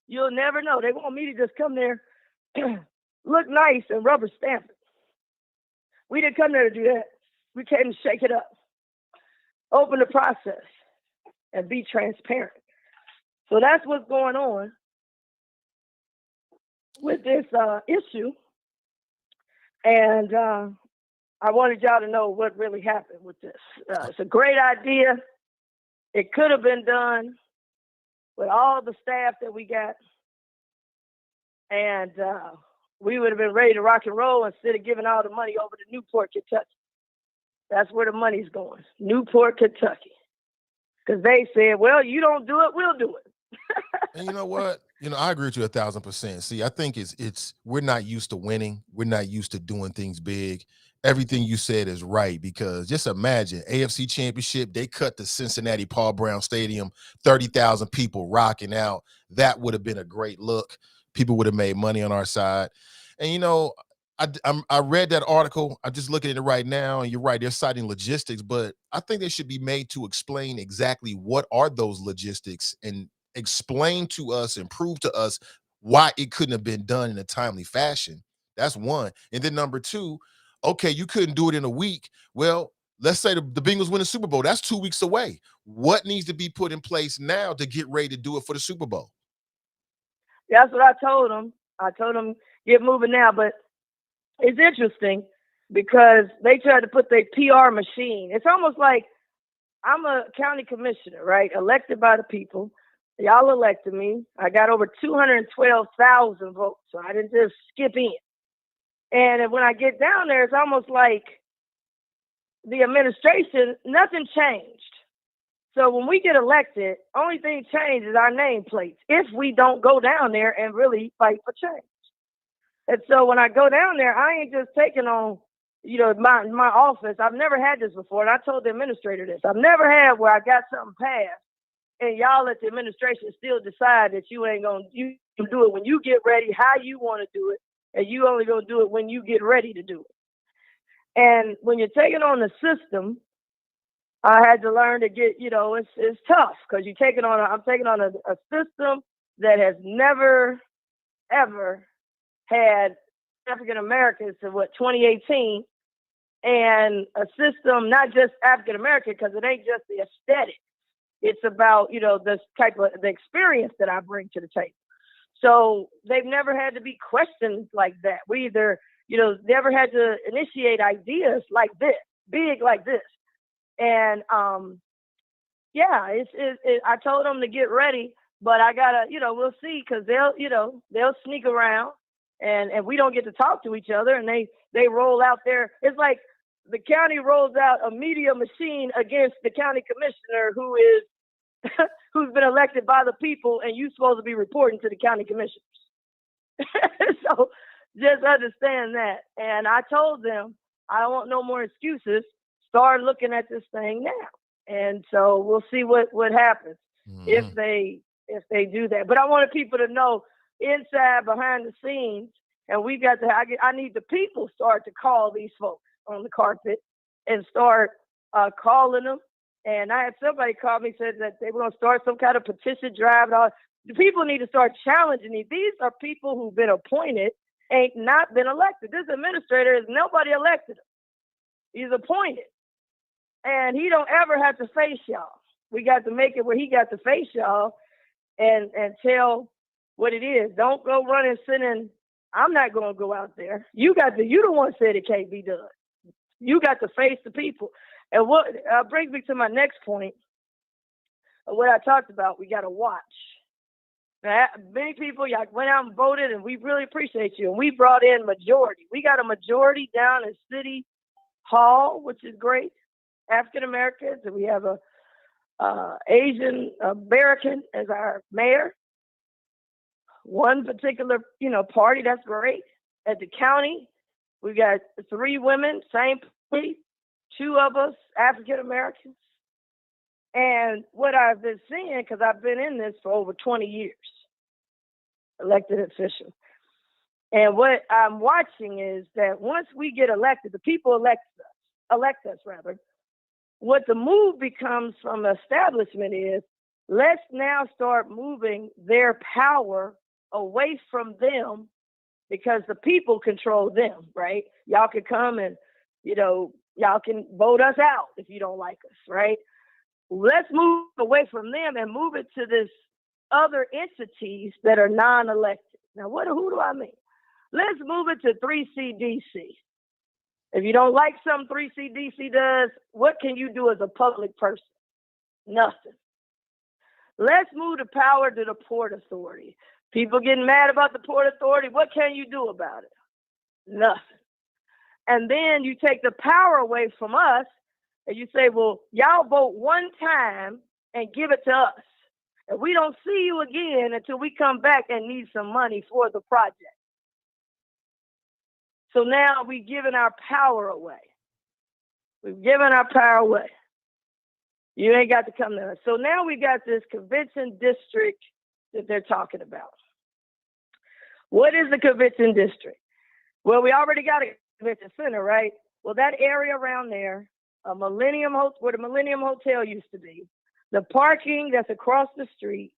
you'll never know. They want me to just come there, look nice, and rubber stamp it. We didn't come there to do that. We came to shake it up, open the process, and be transparent. So that's what's going on with this issue. And I wanted y'all to know what really happened with this. It's a great idea. It could have been done with all the staff that we got. And we would have been ready to rock and roll instead of giving all the money over to Newport, Kentucky. That's where the money's going, Newport, Kentucky. Because they said, well, you don't do it, we'll do it. And you know what? I agree with you 1,000%. See, I think it's we're not used to winning. We're not used to doing things big. Everything you said is right, because just imagine AFC Championship, they cut the Cincinnati Paul Brown Stadium, 30,000 people rocking out. That would have been a great look. People would have made money on our side. And, I read that article. I'm just looking at it right now, and you're right. They're citing logistics, but I think they should be made to explain exactly what are those logistics and explain to us and prove to us why it couldn't have been done in a timely fashion. That's one. And then number two, okay, you couldn't do it in a week. Well, let's say the Bengals win the Super Bowl. That's 2 weeks away. What needs to be put in place now to get ready to do it for the Super Bowl? That's what I told them. I told them, get moving now. But it's interesting because they tried to put their PR machine. It's almost like I'm a county commissioner, right? Elected by the people. Y'all elected me. I got over 212,000 votes, so I didn't just skip in. And when I get down there, it's almost like the administration, nothing changed. So when we get elected, only thing changed is our nameplates if we don't go down there and really fight for change. And so when I go down there, I ain't just taking on, my office. I've never had this before. And I told the administrator this. I've never had where I got something passed and y'all at the administration still decide that you can do it when you get ready, how you want to do it. And you only going to do it when you get ready to do it. And when you're taking on the system, I had to learn to get, it's tough because I'm taking on a system that has never, ever had African Americans to 2018, and a system, not just African American, because it ain't just the aesthetic. It's about, this type of the experience that I bring to the table. So they've never had to be questioned like that. We either, never had to initiate ideas like this, big like this. And I told them to get ready, but I gotta, we'll see, because they'll sneak around and we don't get to talk to each other, and they roll out there. It's like the county rolls out a media machine against the county commissioner who's been elected by the people, and you're supposed to be reporting to the county commissioners. So just understand that. And I told them, I don't want no more excuses. Start looking at this thing now. And so we'll see what happens if they do that. But I wanted people to know inside, behind the scenes, and we got to, I need the people start to call these folks on the carpet and start calling them. And I had somebody call me, said that they were going to start some kind of petition drive. And all. The people need to start challenging these. These are people who've been appointed, ain't not been elected. This administrator is nobody elected him. He's appointed. And he don't ever have to face y'all. We got to make it where he got to face y'all and tell what it is. Don't go running, sending, I'm not going to go out there. You the one said it can't be done. You got to face the people. And what brings me to my next point of what I talked about, we got to watch. Now, many people, y'all went out and voted, and we really appreciate you. And we brought in majority. We got a majority down in City Hall, which is great. African Americans, and we have a Asian American as our mayor. One particular, party, that's great. At the county, we got 3 women, same place, 2 of us African Americans. And what I've been seeing, because I've been in this for over 20 years, elected official. And what I'm watching is that once we get elected, the people elect us, what the move becomes from the establishment is, let's now start moving their power away from them, because the people control them, right? Y'all can come and, y'all can vote us out if you don't like us, right? Let's move away from them and move it to this other entities that are non-elected. Now, who do I mean? Let's move it to 3CDC. If you don't like something 3CDC does, what can you do as a public person? Nothing. Let's move the power to the Port Authority. People getting mad about the Port Authority. What can you do about it? Nothing. And then you take the power away from us and you say, well, y'all vote one time and give it to us. And we don't see you again until we come back and need some money for the project. So now we've given our power away. We've given our power away. You ain't got to come to us. So now we got this convention district that they're talking about. What is the convention district? Well, we already got a convention center, right? Well, that area around there, where the Millennium Hotel used to be, the parking that's across the street,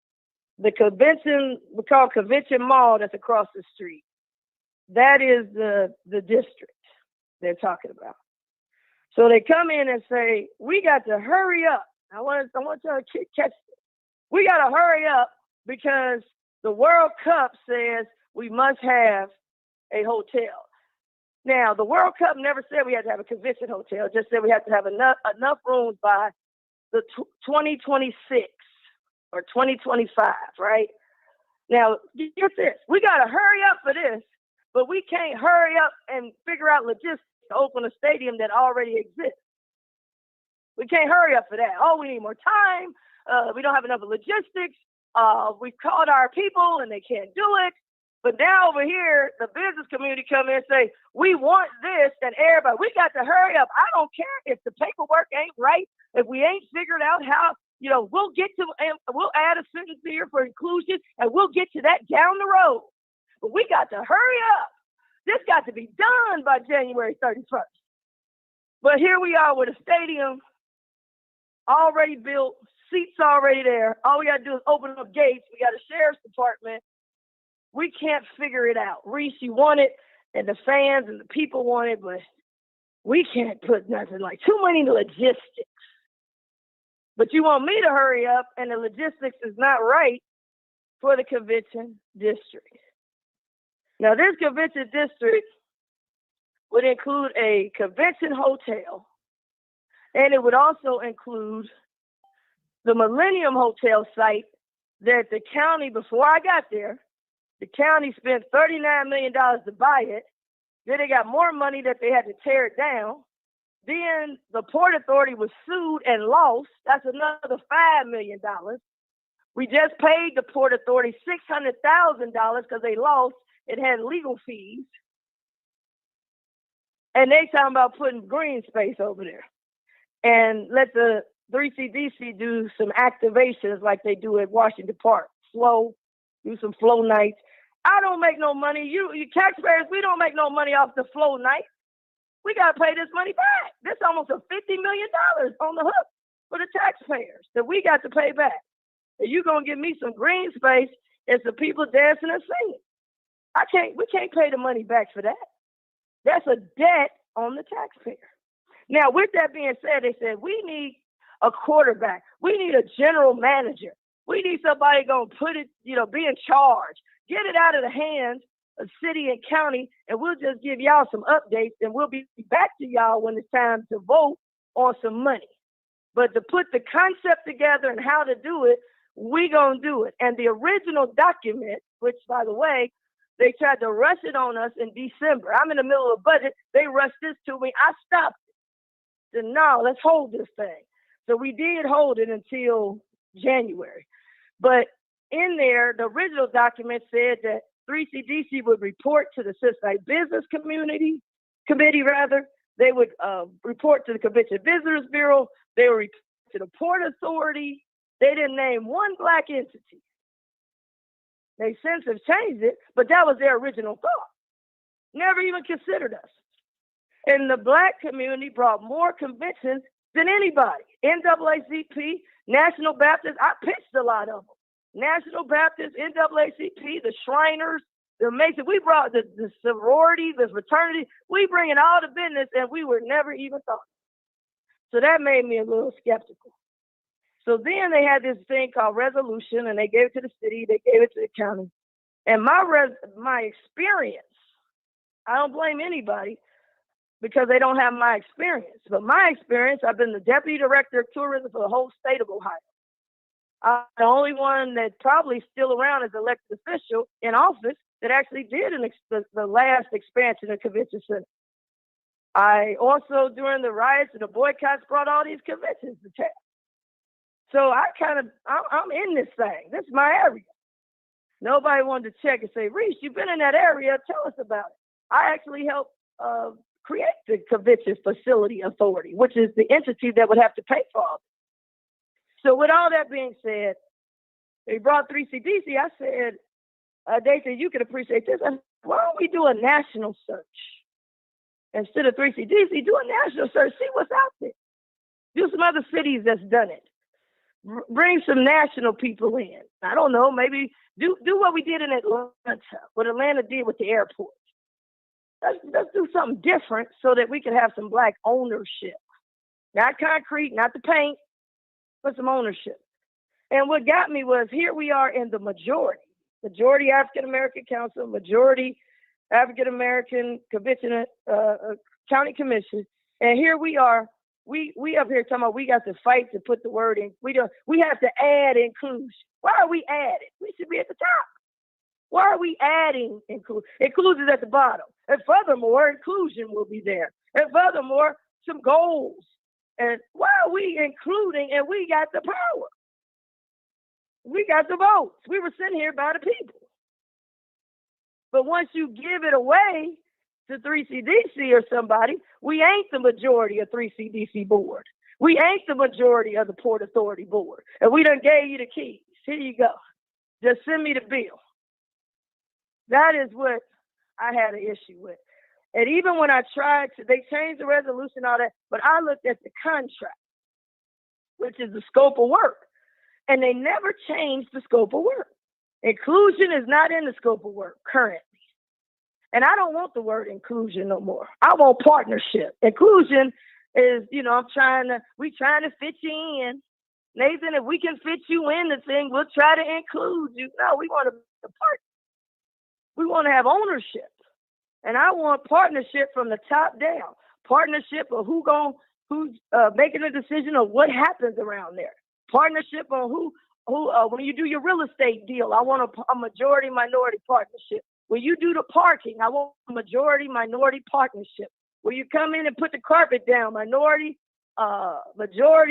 the convention, we call Convention Mall that's across the street. That is the district they're talking about. So they come in and say, we got to hurry up. I want y'all to catch this. We got to hurry up because the World Cup says we must have a hotel. Now, the World Cup never said we had to have a convention hotel, just said we had to have enough rooms by the 2026 or 2025, right? Now, get this. We got to hurry up for this, but we can't hurry up and figure out logistics to open a stadium that already exists. We can't hurry up for that. Oh, we need more time. We don't have enough logistics. We've called our people and they can't do it. But now over here, the business community come in and say, we want this, and everybody, we got to hurry up. I don't care if the paperwork ain't right, if we ain't figured out how, we'll add a sentence here for inclusion, and we'll get to that down the road. But we got to hurry up. This got to be done by January 31st. But here we are with a stadium already built, seats already there. All we got to do is open up gates. We got a sheriff's department. We can't figure it out. Reese, you want it, and the fans and the people want it, but we can't put nothing, like too many logistics. But you want me to hurry up, and the logistics is not right for the convention district. Now, this convention district would include a convention hotel, and it would also include the Millennium Hotel site that the county, before I got there, the county spent $39 million to buy it. Then they got more money that they had to tear it down. Then the Port Authority was sued and lost. That's another $5 million. We just paid the Port Authority $600,000 because they lost. It had legal fees. And they talking about putting green space over there. And let the 3CDC do some activations like they do at Washington Park. Do some flow nights. I don't make no money. You taxpayers, we don't make no money off the flow night. We got to pay this money back. This almost a $50 million on the hook for the taxpayers that we got to pay back. And you're going to give me some green space and some people dancing and singing. We can't pay the money back for that. That's a debt on the taxpayer. Now, with that being said, they said, we need a quarterback. We need a general manager. We need somebody going to put it, be in charge. Get it out of the hands of city and county, and we'll just give y'all some updates, and we'll be back to y'all when it's time to vote on some money. But to put the concept together and how to do it, we going to do it. And the original document, which, by the way, they tried to rush it on us in December. I'm in the middle of a budget. They rushed this to me. I stopped it. Said, no, let's hold this thing. So we did hold it until January. But in there, the original document said that 3CDC would report to the Cincinnati Business Committee. They would report to the Convention Visitors Bureau. They would report to the Port Authority. They didn't name one Black entity. They since have changed it, but that was their original thought. Never even considered us. And the Black community brought more conventions than anybody. NAACP, National Baptist, I pitched a lot of them. National Baptist, NAACP, the Shriners, the Masons. We brought the sorority, the fraternity. We bring in all the business, and we were never even thought. So that made me a little skeptical. So then they had this thing called resolution, and they gave it to the city, they gave it to the county. And my experience, I don't blame anybody because they don't have my experience. But my experience, I've been the deputy director of tourism for the whole state of Ohio. I'm the only one that probably still around as elected official in office that actually did the last expansion of convention center. I also, during the riots and the boycotts, brought all these conventions to town. So I'm in this thing. This is my area. Nobody wanted to check and say, Reese, you've been in that area. Tell us about it. I actually helped create the Convention Facility Authority, which is the entity that would have to pay for all this. So with all that being said, they brought 3CDC. I said, they said, you can appreciate this. I said, why don't we do a national search? Instead of 3CDC, do a national search. See what's out there. Do some other cities that's done it. Bring some national people in. I don't know, maybe do what we did in Atlanta, what Atlanta did with the airport. Let's do something different so that we can have some Black ownership. Not concrete, not the paint, but some ownership. And what got me was here we are in the majority African-American Council, majority African-American Convention, County Commission. And here we are. We up here talking about we got to fight to put the word in. We have to add inclusion. Why are we adding? We should be at the top. Why are we adding inclusion? Inclusion is at the bottom. And furthermore, inclusion will be there. And furthermore, some goals. And why are we including? And we got the power. We got the votes. We were sitting here by the people. But once you give it away to 3CDC or somebody, we ain't the majority of 3CDC board. We ain't the majority of the Port Authority board. And we done gave you the keys. Here you go. Just send me the bill. That is what I had an issue with. And even when I tried to, they changed the resolution, all that, but I looked at the contract, which is the scope of work. And they never changed the scope of work. Inclusion is not in the scope of work currently. And I don't want the word inclusion no more. I want partnership. Inclusion is, we trying to fit you in. Nathan, if we can fit you in the thing, we'll try to include you. No, we want to be a partner. We want to have ownership. And I want partnership from the top down. Partnership of who's making a decision of what happens around there. Partnership on who when you do your real estate deal, I want a majority minority partnership. When you do the parking, I want a majority minority partnership. When you come in and put the carpet down, majority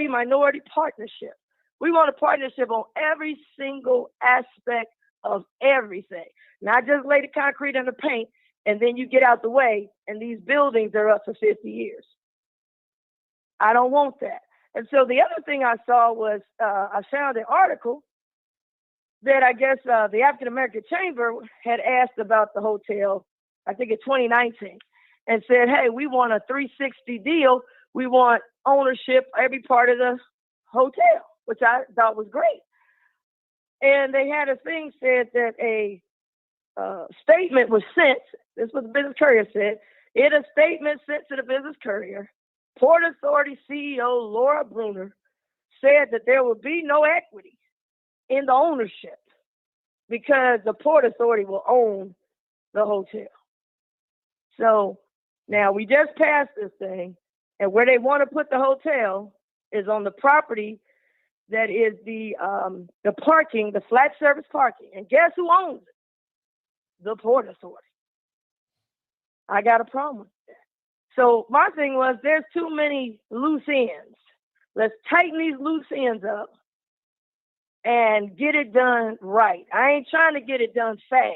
minority partnership. We want a partnership on every single aspect of everything. Not just lay the concrete and the paint, and then you get out the way, and these buildings are up for 50 years. I don't want that. And so the other thing I saw was I found an article that I guess the African American Chamber had asked about the hotel, I think in 2019. and said, hey, we want a 360 deal. We want ownership, every part of the hotel, which I thought was great. And they had a thing said that a statement was sent. This is what the Business Courier said. In a statement sent to the Business Courier, Port Authority CEO Laura Bruner said that there will be no equity in the ownership because the Port Authority will own the hotel. So now we just passed this thing, and where they want to put the hotel is on the property that is the parking, the flat service parking. And guess who owns it? The Port Authority. I got a problem with that. So my thing was, there's too many loose ends. Let's tighten these loose ends up and get it done right. I ain't trying to get it done fast.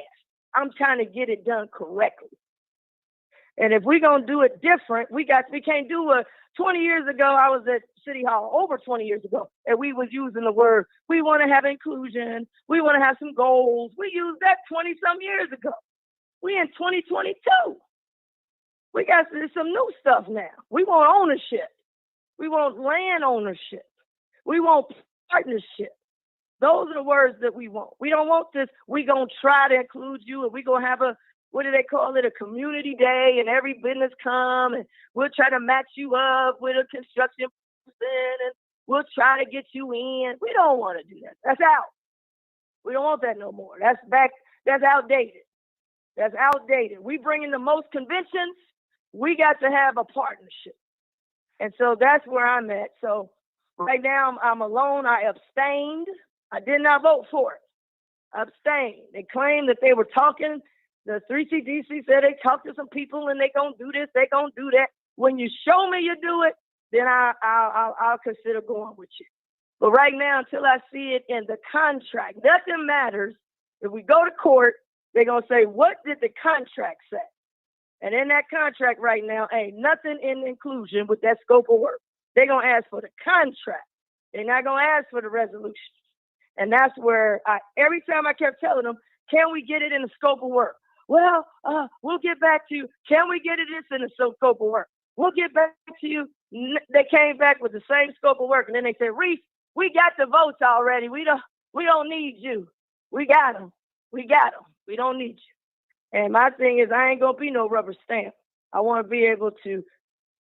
I'm trying to get it done correctly. And if we're going to do it different, we can't do it. 20 years ago, I was at City Hall, over 20 years ago, and we was using the word, we want to have inclusion. We want to have some goals. We used that 20-some years ago. We in 2022. We got some new stuff now. We want ownership. We want land ownership. We want partnership. Those are the words that we want. We don't want this, we going to try to include you, and we going to have a, what do they call it, a community day, and every business come, and we'll try to match you up with a construction person, and we'll try to get you in. We don't want to do that. That's out. We don't want that no more. That's outdated. That's outdated. We bring in the most conventions. We got to have a partnership. And so that's where I'm at. So right now I'm alone. I abstained. I did not vote for it. I abstained. They claimed that they were talking. The 3CDC said they talked to some people and they going to do this, they going to do that. When you show me you do it, then I'll consider going with you. But right now, until I see it in the contract, nothing matters. If we go to court, they're going to say, what did the contract say? And in that contract right now, ain't nothing in inclusion with that scope of work. They're going to ask for the contract. They're not going to ask for the resolution. And that's where every time I kept telling them, can we get it in the scope of work? Well, we'll get back to you. Can we get it in the scope of work? We'll get back to you. They came back with the same scope of work. And then they said, Reese, we got the votes already. We don't need you. We got them. We don't need you. And my thing is, I ain't going to be no rubber stamp. I want to be able to,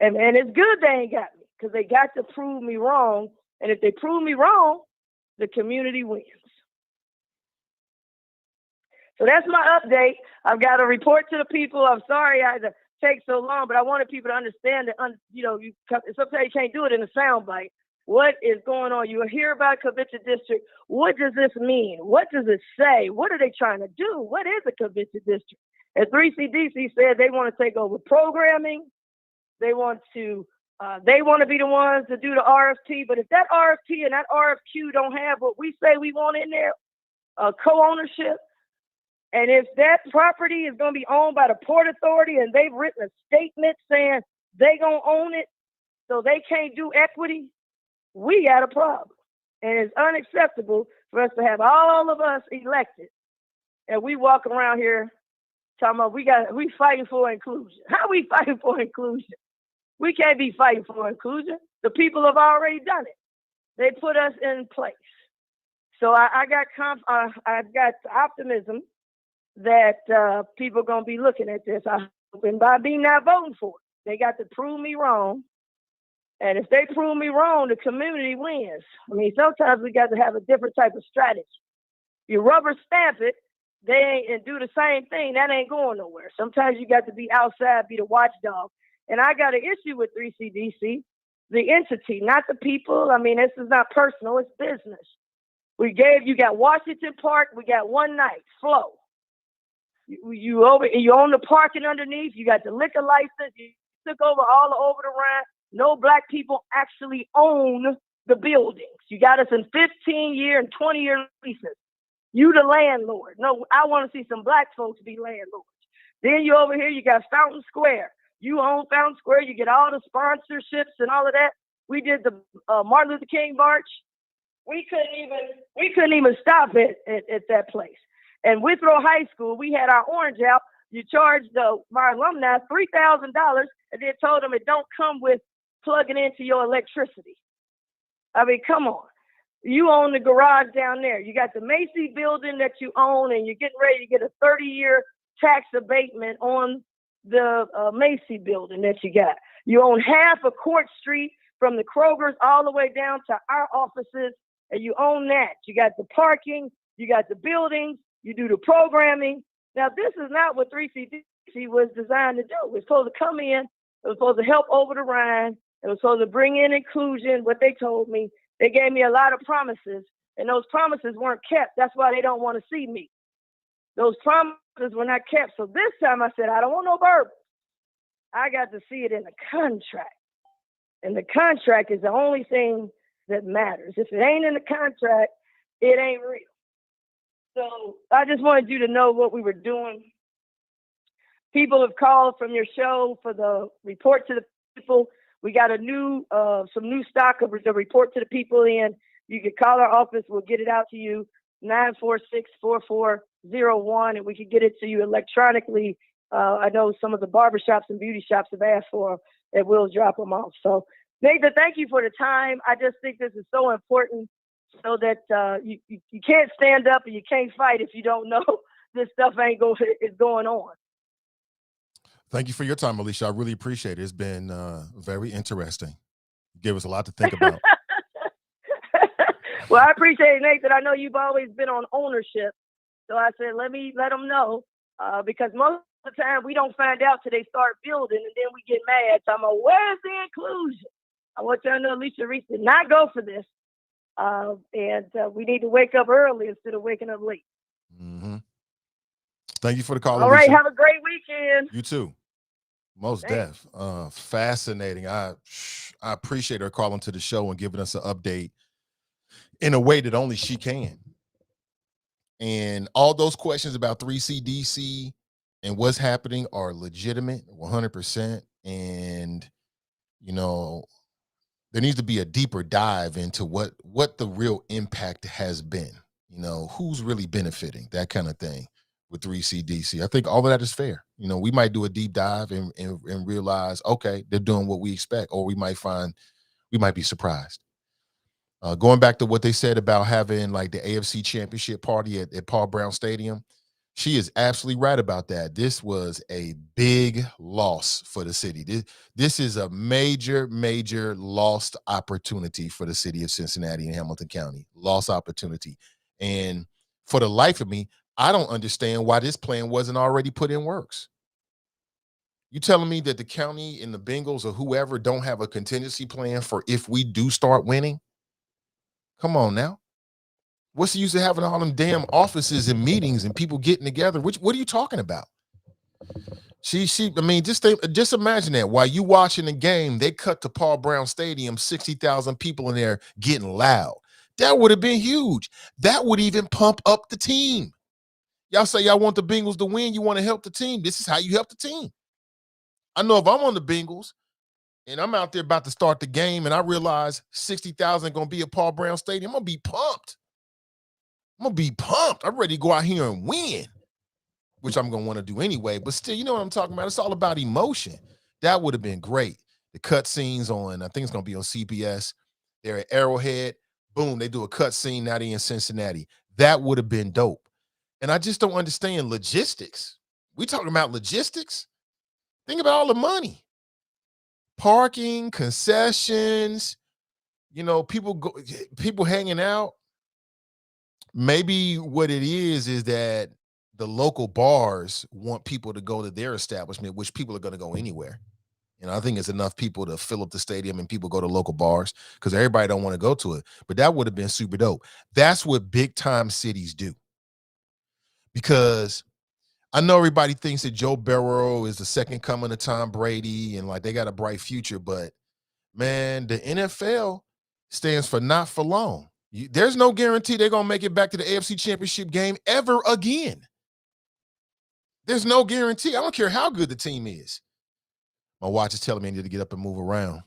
and it's good they ain't got me, because they got to prove me wrong. And if they prove me wrong, the community wins. So that's my update. I've got to report to the people. I'm sorry I had to take so long, but I wanted people to understand that, sometimes you can't do it in a soundbite. What is going on? You hear about convention district. What does this mean? What does it say? What are they trying to do? What is a convention district? And 3CDC said they want to take over programming. They want to be the ones to do the RFP. But if that RFP and that RFQ don't have what we say we want in there, co-ownership, and if that property is going to be owned by the Port Authority and they've written a statement saying they going to own it so they can't do equity, we got a problem. And it's unacceptable for us to have all of us elected and we walk around here talking about we fighting for inclusion. How we fighting for inclusion? We can't be fighting for inclusion. The people have already done it. They put us in place. So I've got optimism that people are going to be looking at this. I hope, and by me not voting for it, they got to prove me wrong. And if they prove me wrong, the community wins. I mean, sometimes we got to have a different type of strategy. You rubber stamp it, and do the same thing, that ain't going nowhere. Sometimes you got to be outside, be the watchdog. And I got an issue with 3CDC, the entity, not the people. I mean, this is not personal, it's business. You got Washington Park, we got one night, flow. You own the parking underneath, you got the liquor license, you took over all over the ride. No black people actually own the buildings. You got us in 15-year and 20-year leases. You the landlord. No, I want to see some black folks be landlords. Then you over here, you got Fountain Square. You own Fountain Square. You get all the sponsorships and all of that. We did the Martin Luther King March. We couldn't even stop it at that place. And Withrow High School, we had our orange out. You charged my alumni $3,000 and then told them it don't come with plugging into your electricity. I mean, come on. You own the garage down there. You got the Macy building that you own, and you're getting ready to get a 30-year tax abatement on the Macy building that you got. You own half of Court Street from the Kroger's all the way down to our offices, and you own that. You got the parking, you got the buildings, you do the programming. Now, this is not what 3CDC was designed to do. It was supposed to come in, it was supposed to help over the Rhine, it was supposed to bring in inclusion, what they told me. They gave me a lot of promises, and those promises weren't kept. That's why they don't want to see me. Those promises were not kept. So this time I said, I don't want no bourbon. I got to see it in the contract. And the contract is the only thing that matters. If it ain't in the contract, it ain't real. So I just wanted you to know what we were doing. People have called from your show for the report to the people. We got some new stock of the report to the people in. You can call our office. We'll get it out to you, 946-4401, and we can get it to you electronically. I know some of the barbershops and beauty shops have asked for them, and we'll drop them off. So, Nathan, thank you for the time. I just think this is so important so that you can't stand up and you can't fight if you don't know this stuff is going on. Thank you for your time, Alicia. I really appreciate it. It's been very interesting. You gave us a lot to think about. Well, I appreciate it, Nathan. I know you've always been on ownership. So I said, let them know, because most of the time we don't find out till they start building, and then we get mad. So I'm like, where's the inclusion? I want y'all to know Alicia Reese did not go for this. And we need to wake up early instead of waking up late. Mm-hmm. Thank you for the call, All Alicia. right, have a great weekend. You too. Most def. Fascinating. I appreciate her calling to the show and giving us an update in a way that only she can. And all those questions about 3CDC and what's happening are legitimate, 100%. And, there needs to be a deeper dive into what the real impact has been. Who's really benefiting, that kind of thing with 3CDC. I think all of that is fair. We might do a deep dive and realize, okay, they're doing what we expect, or we might be surprised. Going back to what they said about having like the AFC Championship party at Paul Brown Stadium, she is absolutely right about that. This was a big loss for the city. This is a major, major lost opportunity for the city of Cincinnati and Hamilton County. Lost opportunity. And for the life of me, I don't understand why this plan wasn't already put in works. You telling me that the county and the Bengals or whoever don't have a contingency plan for if we do start winning? Come on now. What's the use of having all them damn offices and meetings and people getting together? What are you talking about? Just imagine that. While you watching the game, they cut to Paul Brown Stadium, 60,000 people in there getting loud. That would have been huge. That would even pump up the team. Y'all say y'all want the Bengals to win. You want to help the team. This is how you help the team. I know if I'm on the Bengals and I'm out there about to start the game and I realize 60,000 going to be at Paul Brown Stadium, I'm going to be pumped. I'm ready to go out here and win, which I'm going to want to do anyway. But still, you know what I'm talking about? It's all about emotion. That would have been great. The cut scenes on, I think it's going to be on CBS. They're at Arrowhead. Boom, they do a cut scene. Now they're in Cincinnati. That would have been dope. And I just don't understand logistics. We talking about logistics? Think about all the money. Parking, concessions, people hanging out. Maybe what it is that the local bars want people to go to their establishment, which people are going to go anywhere. I think it's enough people to fill up the stadium and people go to local bars because everybody don't want to go to it. But that would have been super dope. That's what big time cities do. Because I know everybody thinks that Joe Burrow is the second coming of Tom Brady and like they got a bright future, but man, the NFL stands for not for long. There's no guarantee they're going to make it back to the AFC Championship game ever again. There's no guarantee. I don't care how good the team is. My watch is telling me I need to get up and move around.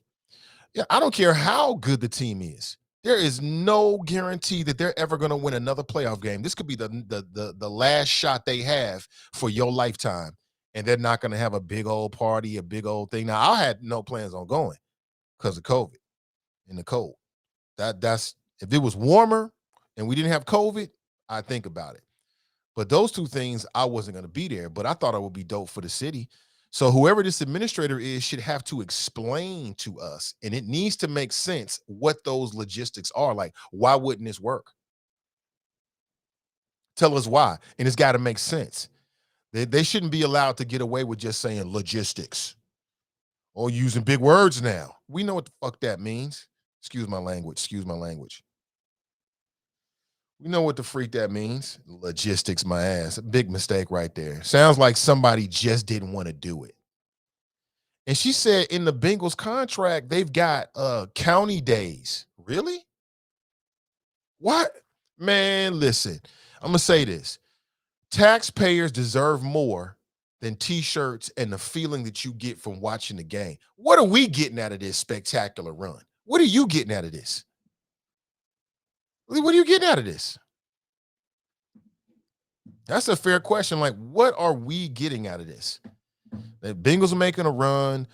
Yeah, I don't care how good the team is. There is no guarantee that they're ever going to win another playoff game. This could be the last shot they have for your lifetime. and they're not going to have a big old party, a big old thing. Now, I had no plans on going because of COVID in the cold. That's if it was warmer and we didn't have COVID, I'd think about it. But those two things, I wasn't going to be there. But I thought it would be dope for the city. So whoever this administrator is should have to explain to us, and it needs to make sense what those logistics are. Like, why wouldn't this work? Tell us why, and it's got to make sense. They shouldn't be allowed to get away with just saying logistics or using big words now. We know what the fuck that means. Excuse my language. Excuse my language. We know what the freak that means. Logistics, my ass. A big mistake right there. Sounds like somebody just didn't want to do it. And she said in the Bengals contract, they've got county days. Really? What? Man, listen. I'm going to say this. Taxpayers deserve more than T-shirts and the feeling that you get from watching the game. What are we getting out of this spectacular run? What are you getting out of this? What are you getting out of this? That's a fair question. Like, what are we getting out of this? The Bengals are making a run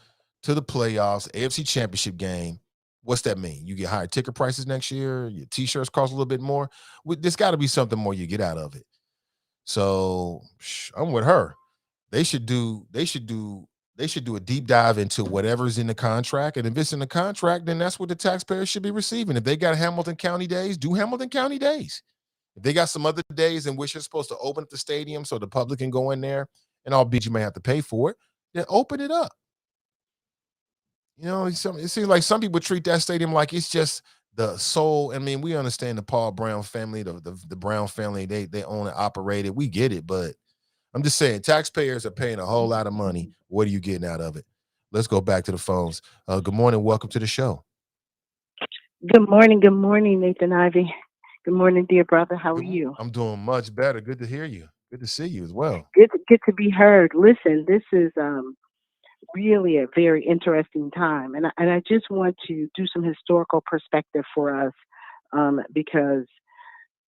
to the playoffs, AFC Championship game. What's that mean? You get higher ticket prices next year. Your T-shirts cost a little bit more. There's got to be something more you get out of it. So I'm with her. They should do a deep dive into whatever's in the contract. And if it's in the contract, then that's what the taxpayers should be receiving. If they got Hamilton County days, do Hamilton County days. If they got some other days in which you're supposed to open up the stadium so the public can go in there, and albeit you may have to pay for it, then open it up. You know, it seems like some people treat that stadium like it's just the sole. I mean, we understand the Paul Brown family, the Brown family, they own and operate it. We get it, but I'm just saying taxpayers are paying a whole lot of money. What are you getting out of it? Let's go back to the phones. Good morning. Welcome to the show. Good morning, Nathan Ivey. Good morning, dear brother. How are you? I'm doing much better. Good to hear you. Good to see you as well. Good to be heard. Listen, this is really a very interesting time, and I just want to do some historical perspective for us because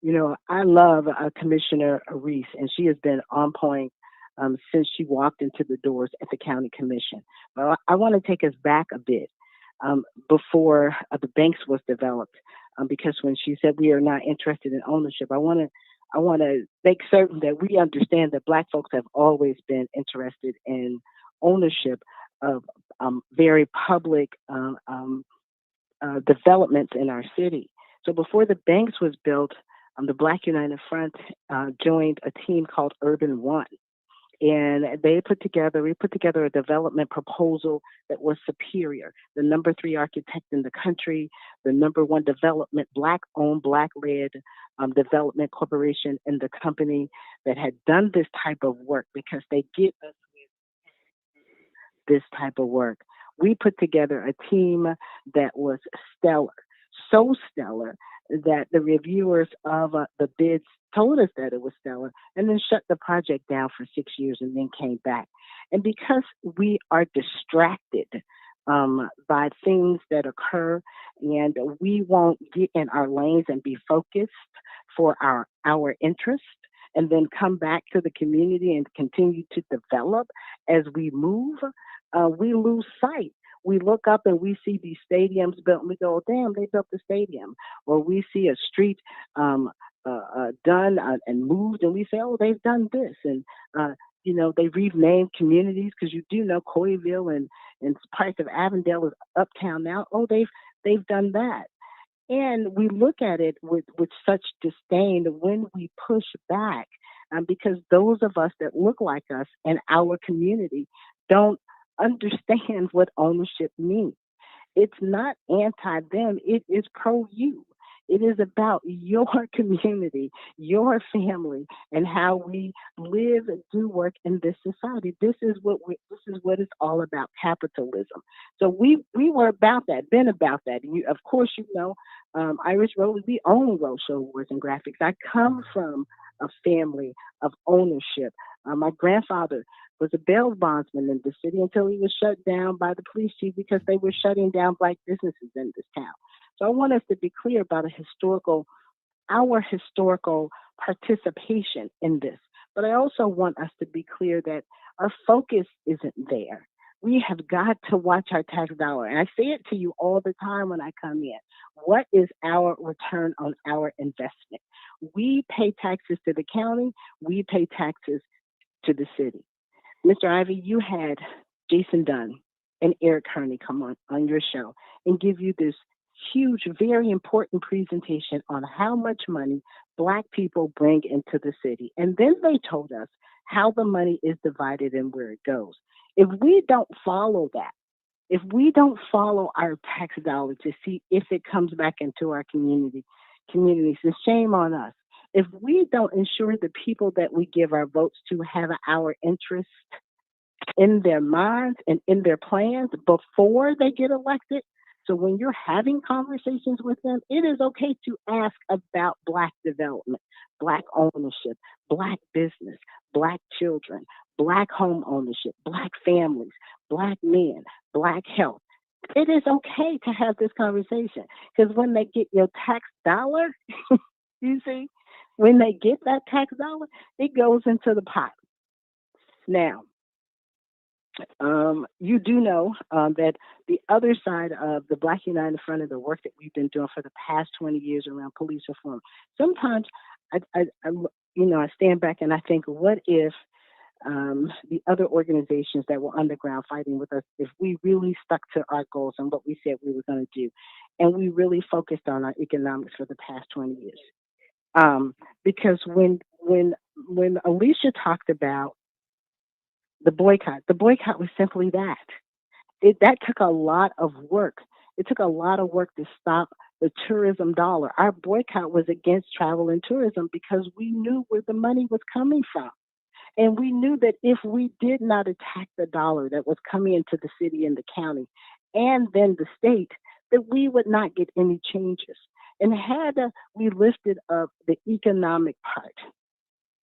I love Commissioner Reese, and she has been on point since she walked into the doors at the county commission. But I want to take us back a bit before the banks was developed. Because when she said we are not interested in ownership, I want to make certain that we understand that Black folks have always been interested in ownership of very public developments in our city. So before the banks was built, the Black United Front joined a team called Urban One. And we put together a development proposal that was superior. The number 3 architect in the country, the number 1 development, Black-owned, Black-led development corporation in the company that had done this type of work because they get us this type of work. We put together a team that was stellar, so stellar that the reviewers of the bids told us that it was stellar and then shut the project down for 6 years and then came back. And because we are distracted by things that occur and we won't get in our lanes and be focused for our interest and then come back to the community and continue to develop as we move, we lose sight. We look up and we see these stadiums built and we go, oh, damn, they built the stadium. Or we see a street done and moved and we say, oh, they've done this. And, they've renamed communities because you do know Coyville and parts of Avondale is uptown now. Oh, they've done that. And we look at it with such disdain when we push back because those of us that look like us in our community don't understand what ownership means. It's not anti them, it is pro you. It is about your community, your family, and how we live and do work in this society. This is what it's all about, capitalism. So we were about that, been about that. Of course, Irish Rose, we own Roadshow Awards and Graphics. I come from a family of ownership. My grandfather was a bail bondsman in the city until he was shut down by the police chief because they were shutting down Black businesses in this town. So I want us to be clear about our historical participation in this. But I also want us to be clear that our focus isn't there. We have got to watch our tax dollar. And I say it to you all the time when I come in. What is our return on our investment? We pay taxes to the county, we pay taxes to the city. Mr. Ivey, you had Jason Dunn and Eric Kearney come on your show and give you this huge, very important presentation on how much money Black people bring into the city. And then they told us how the money is divided and where it goes. If we don't follow that, if we don't follow our tax dollar to see if it comes back into our communities, then shame on us. If we don't ensure the people that we give our votes to have our interest in their minds and in their plans before they get elected, so when you're having conversations with them, it is okay to ask about Black development, Black ownership, Black business, Black children, Black home ownership, Black families, Black men, Black health. It is okay to have this conversation because when they get your tax dollar, you see, when they get that tax dollar, it goes into the pot. Now, you do know that the other side of the Black United Front of the work that we've been doing for the past 20 years around police reform. Sometimes I stand back and I think, what if the other organizations that were underground fighting with us, if we really stuck to our goals and what we said we were going to do, and we really focused on our economics for the past 20 years. Because when Alicia talked about the boycott was simply that. That took a lot of work. It took a lot of work to stop the tourism dollar. Our boycott was against travel and tourism because we knew where the money was coming from. And we knew that if we did not attack the dollar that was coming into the city and the county and then the state, that we would not get any changes. And had we lifted up the economic part,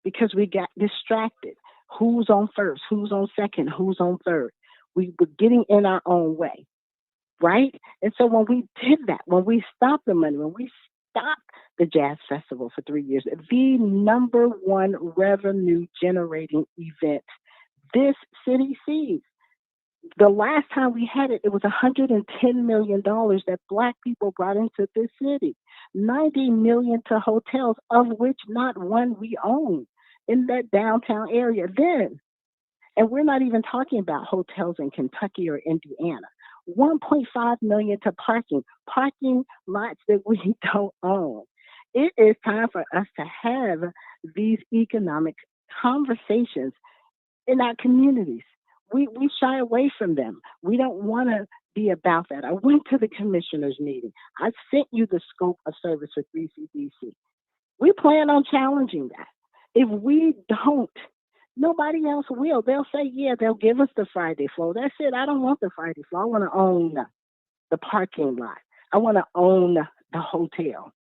because we got distracted. Who's on first? Who's on second? Who's on third? We were getting in our own way, right? And so when we did that, when we stopped the money, when we stopped the Jazz Festival for 3 years, the number one revenue generating event this city sees. The last time we had it, it was $110 million that Black people brought into this city, $90 million to hotels, of which not one we own in that downtown area then. And we're not even talking about hotels in Kentucky or Indiana. $1.5 million to parking lots that we don't own. It is time for us to have these economic conversations in our communities. We shy away from them. We don't want to be about that. I went to the commissioners meeting. I sent you the scope of service for 3CDC. We plan on challenging that. If we don't, nobody else will. They'll say, yeah, they'll give us the Friday flow. That's it. I don't want the Friday flow. I want to own the parking lot. I want to own the hotel.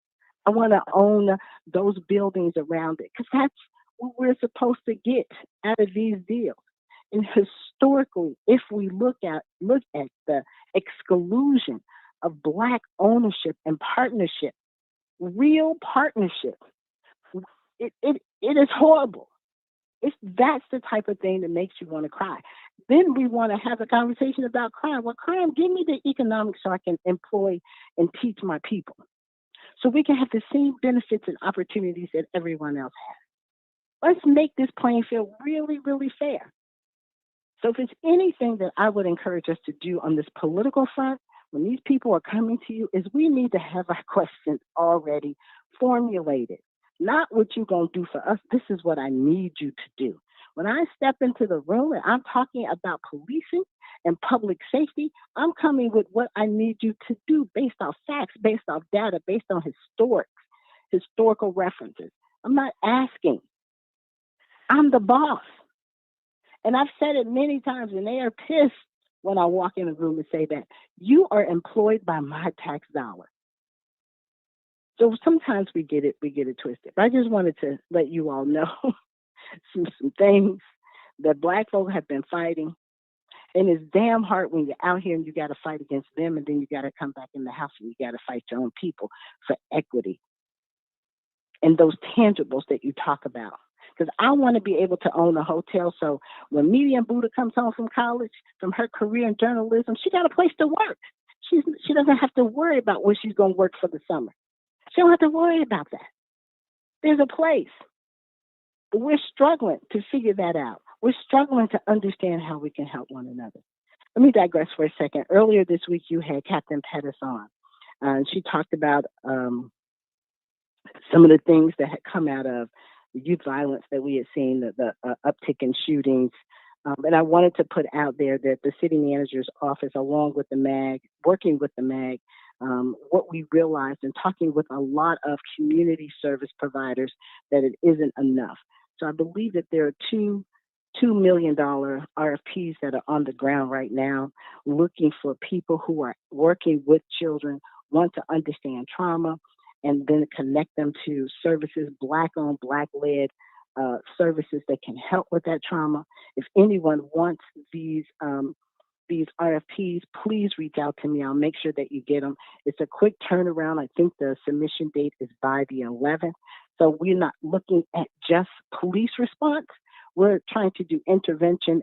I want to own those buildings around it because that's what we're supposed to get out of these deals. And historically, if we look at the exclusion of Black ownership and partnership, real partnership, it is horrible. That's the type of thing that makes you want to cry. Then we want to have a conversation about crime. Well, crime, give me the economics so I can employ and teach my people. So we can have the same benefits and opportunities that everyone else has. Let's make this playing field really, really fair. So if it's anything that I would encourage us to do on this political front, when these people are coming to you, is we need to have our questions already formulated. Not what you're going to do for us. This is what I need you to do. When I step into the room and I'm talking about policing and public safety, I'm coming with what I need you to do based off facts, based off data, based on historical references. I'm not asking. I'm the boss. And I've said it many times, and they are pissed when I walk in a room and say that. You are employed by my tax dollar. So sometimes we get it twisted. But I just wanted to let you all know some things that Black folk have been fighting. And it's damn hard when you're out here and you got to fight against them, and then you got to come back in the house and you got to fight your own people for equity and those tangibles that you talk about. because I want to be able to own a hotel. So when Medium Buddha comes home from college, from her career in journalism, she got a place to work. She doesn't have to worry about where she's going to work for the summer. She don't have to worry about that. There's a place. But we're struggling to figure that out. We're struggling to understand how we can help one another. Let me digress for a second. Earlier this week, you had Captain Pettis on. She talked about some of the things that had come out of the youth violence that we had seen, the uptick in shootings. And I wanted to put out there that the city manager's office, along with the MAG, working with the MAG, what we realized in talking with a lot of community service providers, that it isn't enough. So I believe that there are $2 million RFPs that are on the ground right now, looking for people who are working with children, want to understand trauma, and then connect them to services, Black-owned, Black-led services that can help with that trauma. If anyone wants these RFPs, please reach out to me. I'll make sure that you get them. It's a quick turnaround. I think the submission date is by the 11th. So we're not looking at just police response. We're trying to do intervention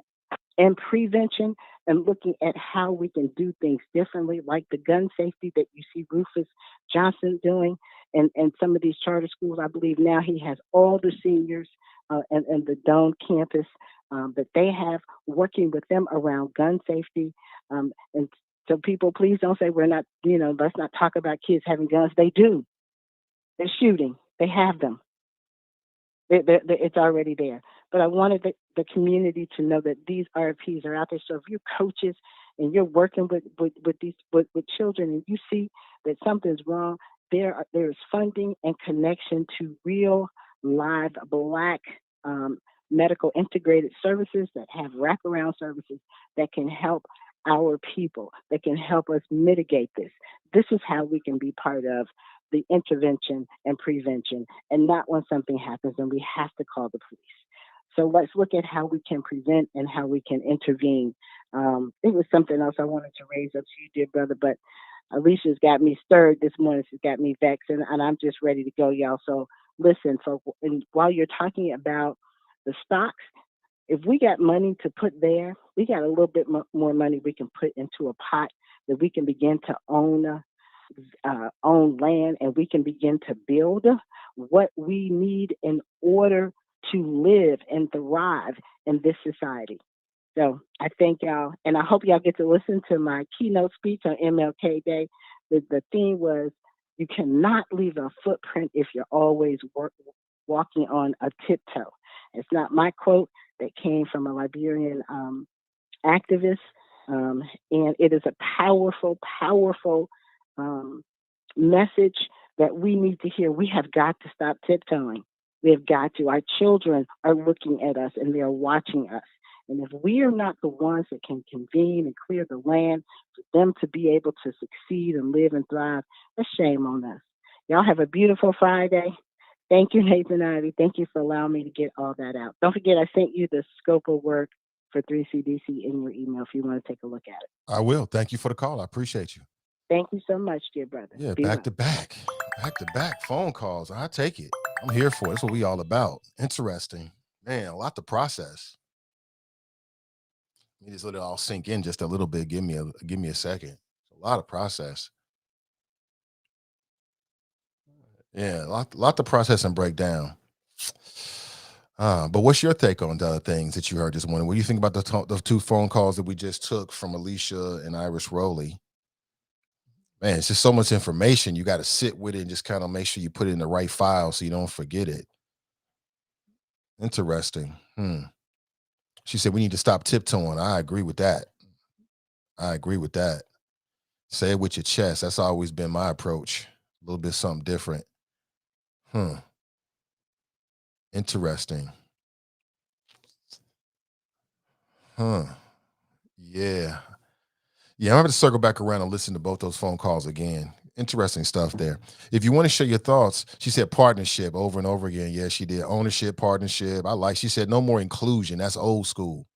and prevention and looking at how we can do things differently, like the gun safety that you see Rufus Johnson doing and some of these charter schools. I believe now he has all the seniors and the Doane campus that they have, working with them around gun safety. And so people, please don't say we're not, let's not talk about kids having guns. They do. They're shooting. They have them. It's already there. But I wanted the community to know that these RFPs are out there. So if you're coaches and you're working with children and you see that something's wrong, there's funding and connection to real live Black medical integrated services that have wraparound services that can help our people, that can help us mitigate this. This is how we can be part of the intervention and prevention, and not when something happens and we have to call the police. So let's look at how we can prevent and how we can intervene. It was something else I wanted to raise up to you, dear brother, but Alicia's got me stirred this morning. She's got me vexed, and I'm just ready to go, y'all. So listen, folks, and while you're talking about the stocks, if we got money to put there, we got a little bit more money we can put into a pot that we can begin to own land, and we can begin to build what we need in order to live and thrive in this society. So I thank y'all, and I hope y'all get to listen to my keynote speech on MLK Day. The theme was, you cannot leave a footprint if you're always walking on a tiptoe. It's not my quote. That came from a Liberian activist, and it is a powerful, powerful message that we need to hear. We have got to stop tiptoeing. We have got to. Our children are looking at us and they're watching us. And if we are not the ones that can convene and clear the land for them to be able to succeed and live and thrive, a shame on us. Y'all have a beautiful Friday. Thank you, Nathan Ivey. Thank you for allowing me to get all that out. Don't forget, I sent you the scope of work for 3CDC in your email if you want to take a look at it. I will. Thank you for the call. I appreciate you. Thank you so much, dear brother. Yeah, back to back phone calls. I take it. I'm here for it. That's what we all about. Interesting. Man, a lot to process. Let me just let it all sink in just a little bit. Give me a second. A lot of process. Yeah, a lot to process and break down. But what's your take on the other things that you heard this morning? What do you think about the two phone calls that we just took from Alicia and Iris Rowley? Man, it's just so much information. You got to sit with it and just kind of make sure you put it in the right file so you don't forget it. Interesting. She said we need to stop tiptoeing. I agree with that. Say it with your chest. That's always been my approach. A little bit something different. Interesting. Yeah. I'm going to circle back around and listen to both those phone calls again. Interesting stuff there. If you want to share your thoughts, she said partnership over and over again. Yeah, she did. Ownership, partnership. She said no more inclusion. That's old school.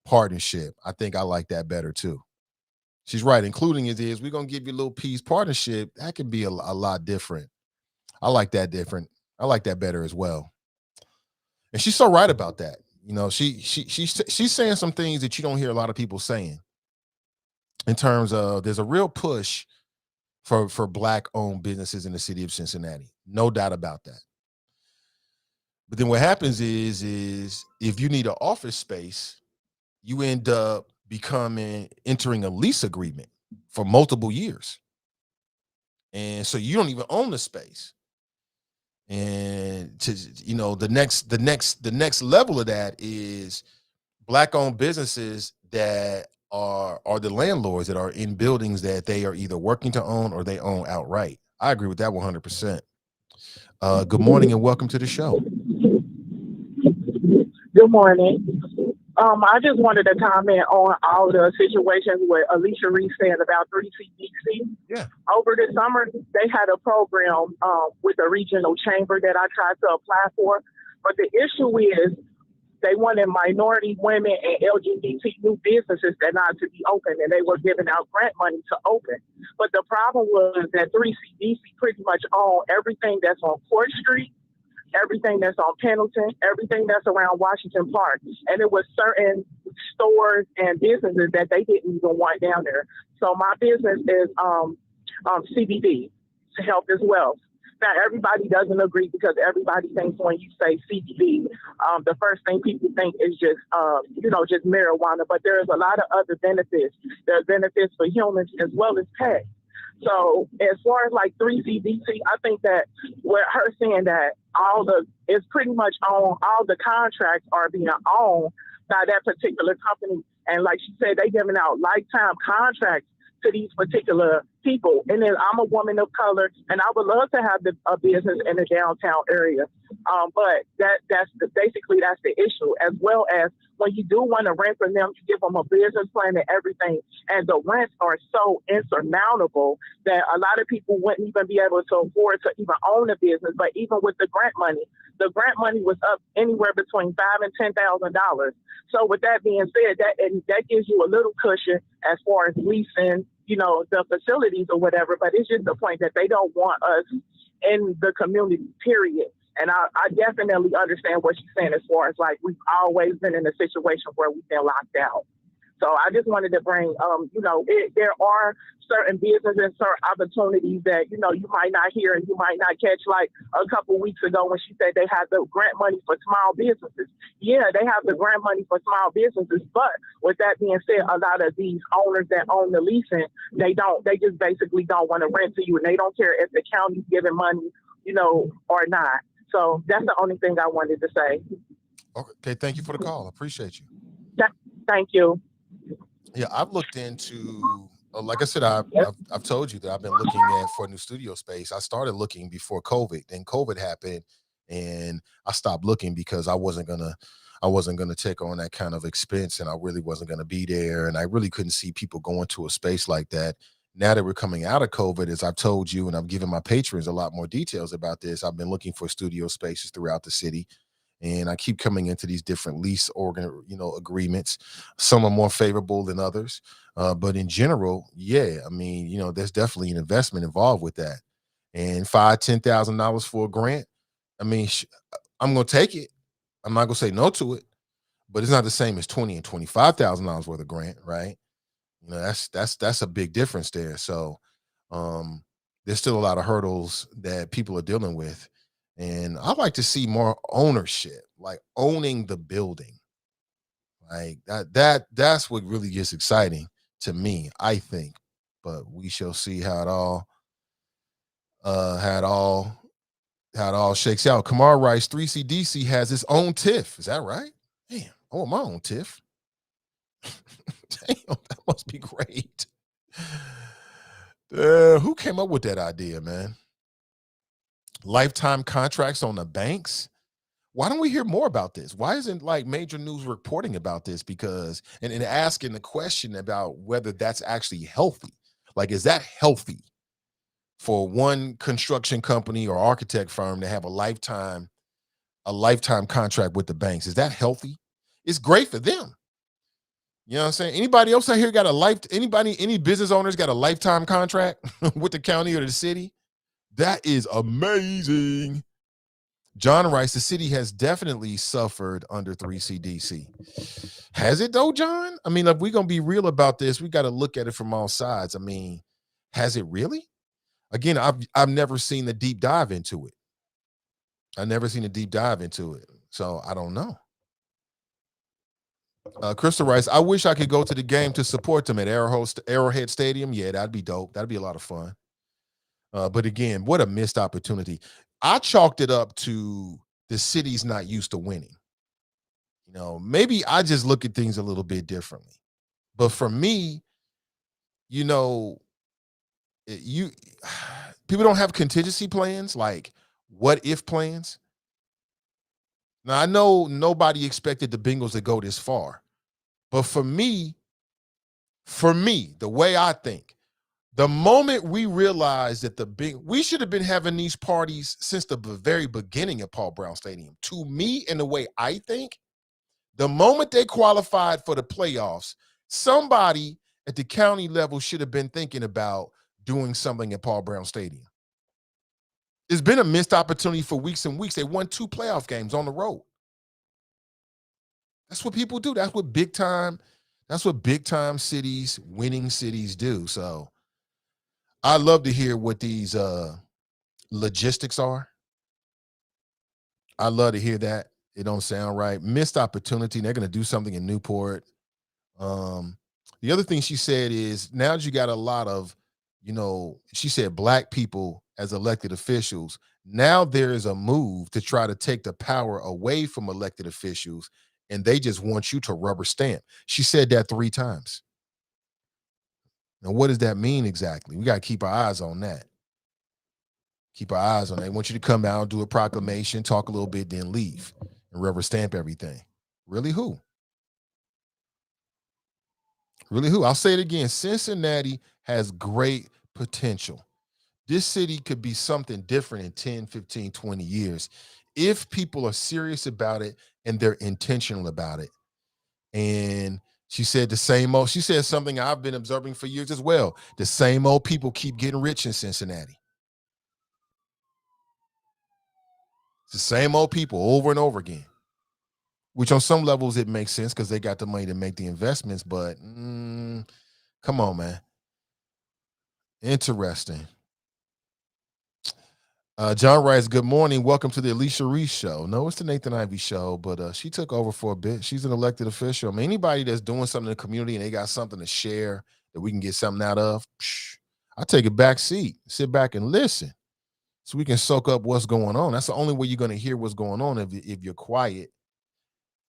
Partnership. I think I like that better too. She's right. Including it is, we're going to give you a little piece. Partnership, that could be a lot different. I like that different. I like that better as well. And she's so right about that. You know, she's saying some things that you don't hear a lot of people saying in terms of there's a real push for Black owned businesses in the city of Cincinnati. No doubt about that. But then what happens is if you need an office space, you end up entering a lease agreement for multiple years. And so you don't even own the space. And the next level of that is Black owned businesses that are the landlords that are in buildings that they are either working to own or they own outright. I agree with that 100%. Good morning and welcome to the show. Good morning. I just wanted to comment on all the situations with Alicia Reese said about 3CDC. Yeah. Over the summer, they had a program with the regional chamber that I tried to apply for. But the issue is they wanted minority women and LGBT new businesses that not to be open, and they were giving out grant money to open. But the problem was that 3CDC pretty much owned everything that's on Court Street, everything that's on Pendleton, everything that's around Washington Park. And it was certain stores and businesses that they didn't even want down there. So my business is CBD, Health is Wealth. Now, everybody doesn't agree because everybody thinks when you say CBD, the first thing people think is just marijuana. But there's a lot of other benefits. There are benefits for humans as well as pets. So as far as like 3CDC, I think that with her saying that it's pretty much on all the contracts are being owned by that particular company. And like she said, they giving out lifetime contracts to these particular people. And then I'm a woman of color, and I would love to have a business in the downtown area. But that's the issue, as well as when you do want to rent from them, you give them a business plan and everything. And the rents are so insurmountable that a lot of people wouldn't even be able to afford to even own a business. But even with the grant money was up anywhere between $5,000 and $10,000. So with that being said, that gives you a little cushion as far as leasing, the facilities or whatever. But it's just the point that they don't want us in the community, period. And I definitely understand what she's saying as far as like we've always been in a situation where we've been locked out. So I just wanted to bring, there are certain businesses and certain opportunities that, you might not hear and you might not catch. Like a couple weeks ago when she said they have the grant money for small businesses. Yeah, they have the grant money for small businesses. But with that being said, a lot of these owners that own the leasing, they just basically don't want to rent to you. And they don't care if the county's giving money, or not. So that's the only thing I wanted to say. Okay, thank you for the call. I appreciate you. Thank you. Yeah, I've looked into, like I said, I've told you that I've been looking for a new studio space. I started looking before COVID. Then COVID happened, and I stopped looking because I wasn't gonna take on that kind of expense, and I really wasn't gonna be there, and I really couldn't see people going to a space like that. Now that we're coming out of COVID, as I've told you, and I've given my patrons a lot more details about this, I've been looking for studio spaces throughout the city. And I keep coming into these different lease agreements. Some are more favorable than others. But in general, yeah, I mean, there's definitely an investment involved with that. And $5,000, $10,000 for a grant, I mean, I'm going to take it. I'm not going to say no to it, but it's not the same as $20,000 and $25,000 worth of grant, right? That's a big difference there. So there's still a lot of hurdles that people are dealing with. And I'd like to see more ownership, like owning the building. Like that's what really gets exciting to me, I think. But we shall see how it all shakes out. Kamar writes, 3CDC has its own TIF. Is that right? Damn, I want my own TIF. Damn, that must be great. Who came up with that idea, man? Lifetime contracts on the banks. Why don't we hear more about this? Why isn't like major news reporting about this? Because and asking the question about whether that's actually healthy. Like, is that healthy for one construction company or architect firm to have a lifetime contract with the banks? Is that healthy? It's great for them. You know what I'm saying? Anybody else out here got any business owners got a lifetime contract with the county or the city? That is amazing. John writes, the city has definitely suffered under 3CDC. Has it though, John? I mean, if we're going to be real about this, we got to look at it from all sides. I mean, has it really? Again, I've never seen the deep dive into it. I've never seen a deep dive into it. So I don't know. Crystal writes, I wish I could go to the game to support them at Arrowhead Stadium. Yeah, that'd be dope. That'd be a lot of fun. But again, what a missed opportunity. I chalked it up to the city's not used to winning. You know, maybe I just look at things a little bit differently. But for me, you know, people don't have contingency plans, like what if plans. Now, I know nobody expected the Bengals to go this far. But for me, the way I think, the moment we realized that we should have been having these parties since the very beginning at Paul Brown Stadium. To me, in the way I think, the moment they qualified for the playoffs, somebody at the county level should have been thinking about doing something at Paul Brown Stadium. It's been a missed opportunity for weeks and weeks. They won 2 playoff games on the road. That's what people do. That's what big time cities, winning cities do. So I love to hear what these logistics are. I love to hear that. It don't sound right. Missed opportunity. They're going to do something in Newport. The other thing she said is now that you got a lot of, she said black people as elected officials. Now there is a move to try to take the power away from elected officials, and they just want you to rubber stamp. She said that 3 times. Now, what does that mean exactly? We got to keep our eyes on that. Keep our eyes on that. They want you to come out, do a proclamation, talk a little bit, then leave and rubber stamp everything. Really who? Really who? I'll say it again. Cincinnati has great potential. This city could be something different in 10, 15, 20 years if people are serious about it and they're intentional about it. And she said she said something I've been observing for years as well. The same old people keep getting rich in Cincinnati. It's the same old people over and over again, which on some levels it makes sense because they got the money to make the investments. But come on, man. Interesting. John writes, good morning. Welcome to the Alicia Reese Show. No, it's the Nathan Ivey Show, but she took over for a bit. She's an elected official. I mean, anybody that's doing something in the community and they got something to share that we can get something out of, I take a back seat, sit back and listen so we can soak up what's going on. That's the only way you're going to hear what's going on if you're quiet.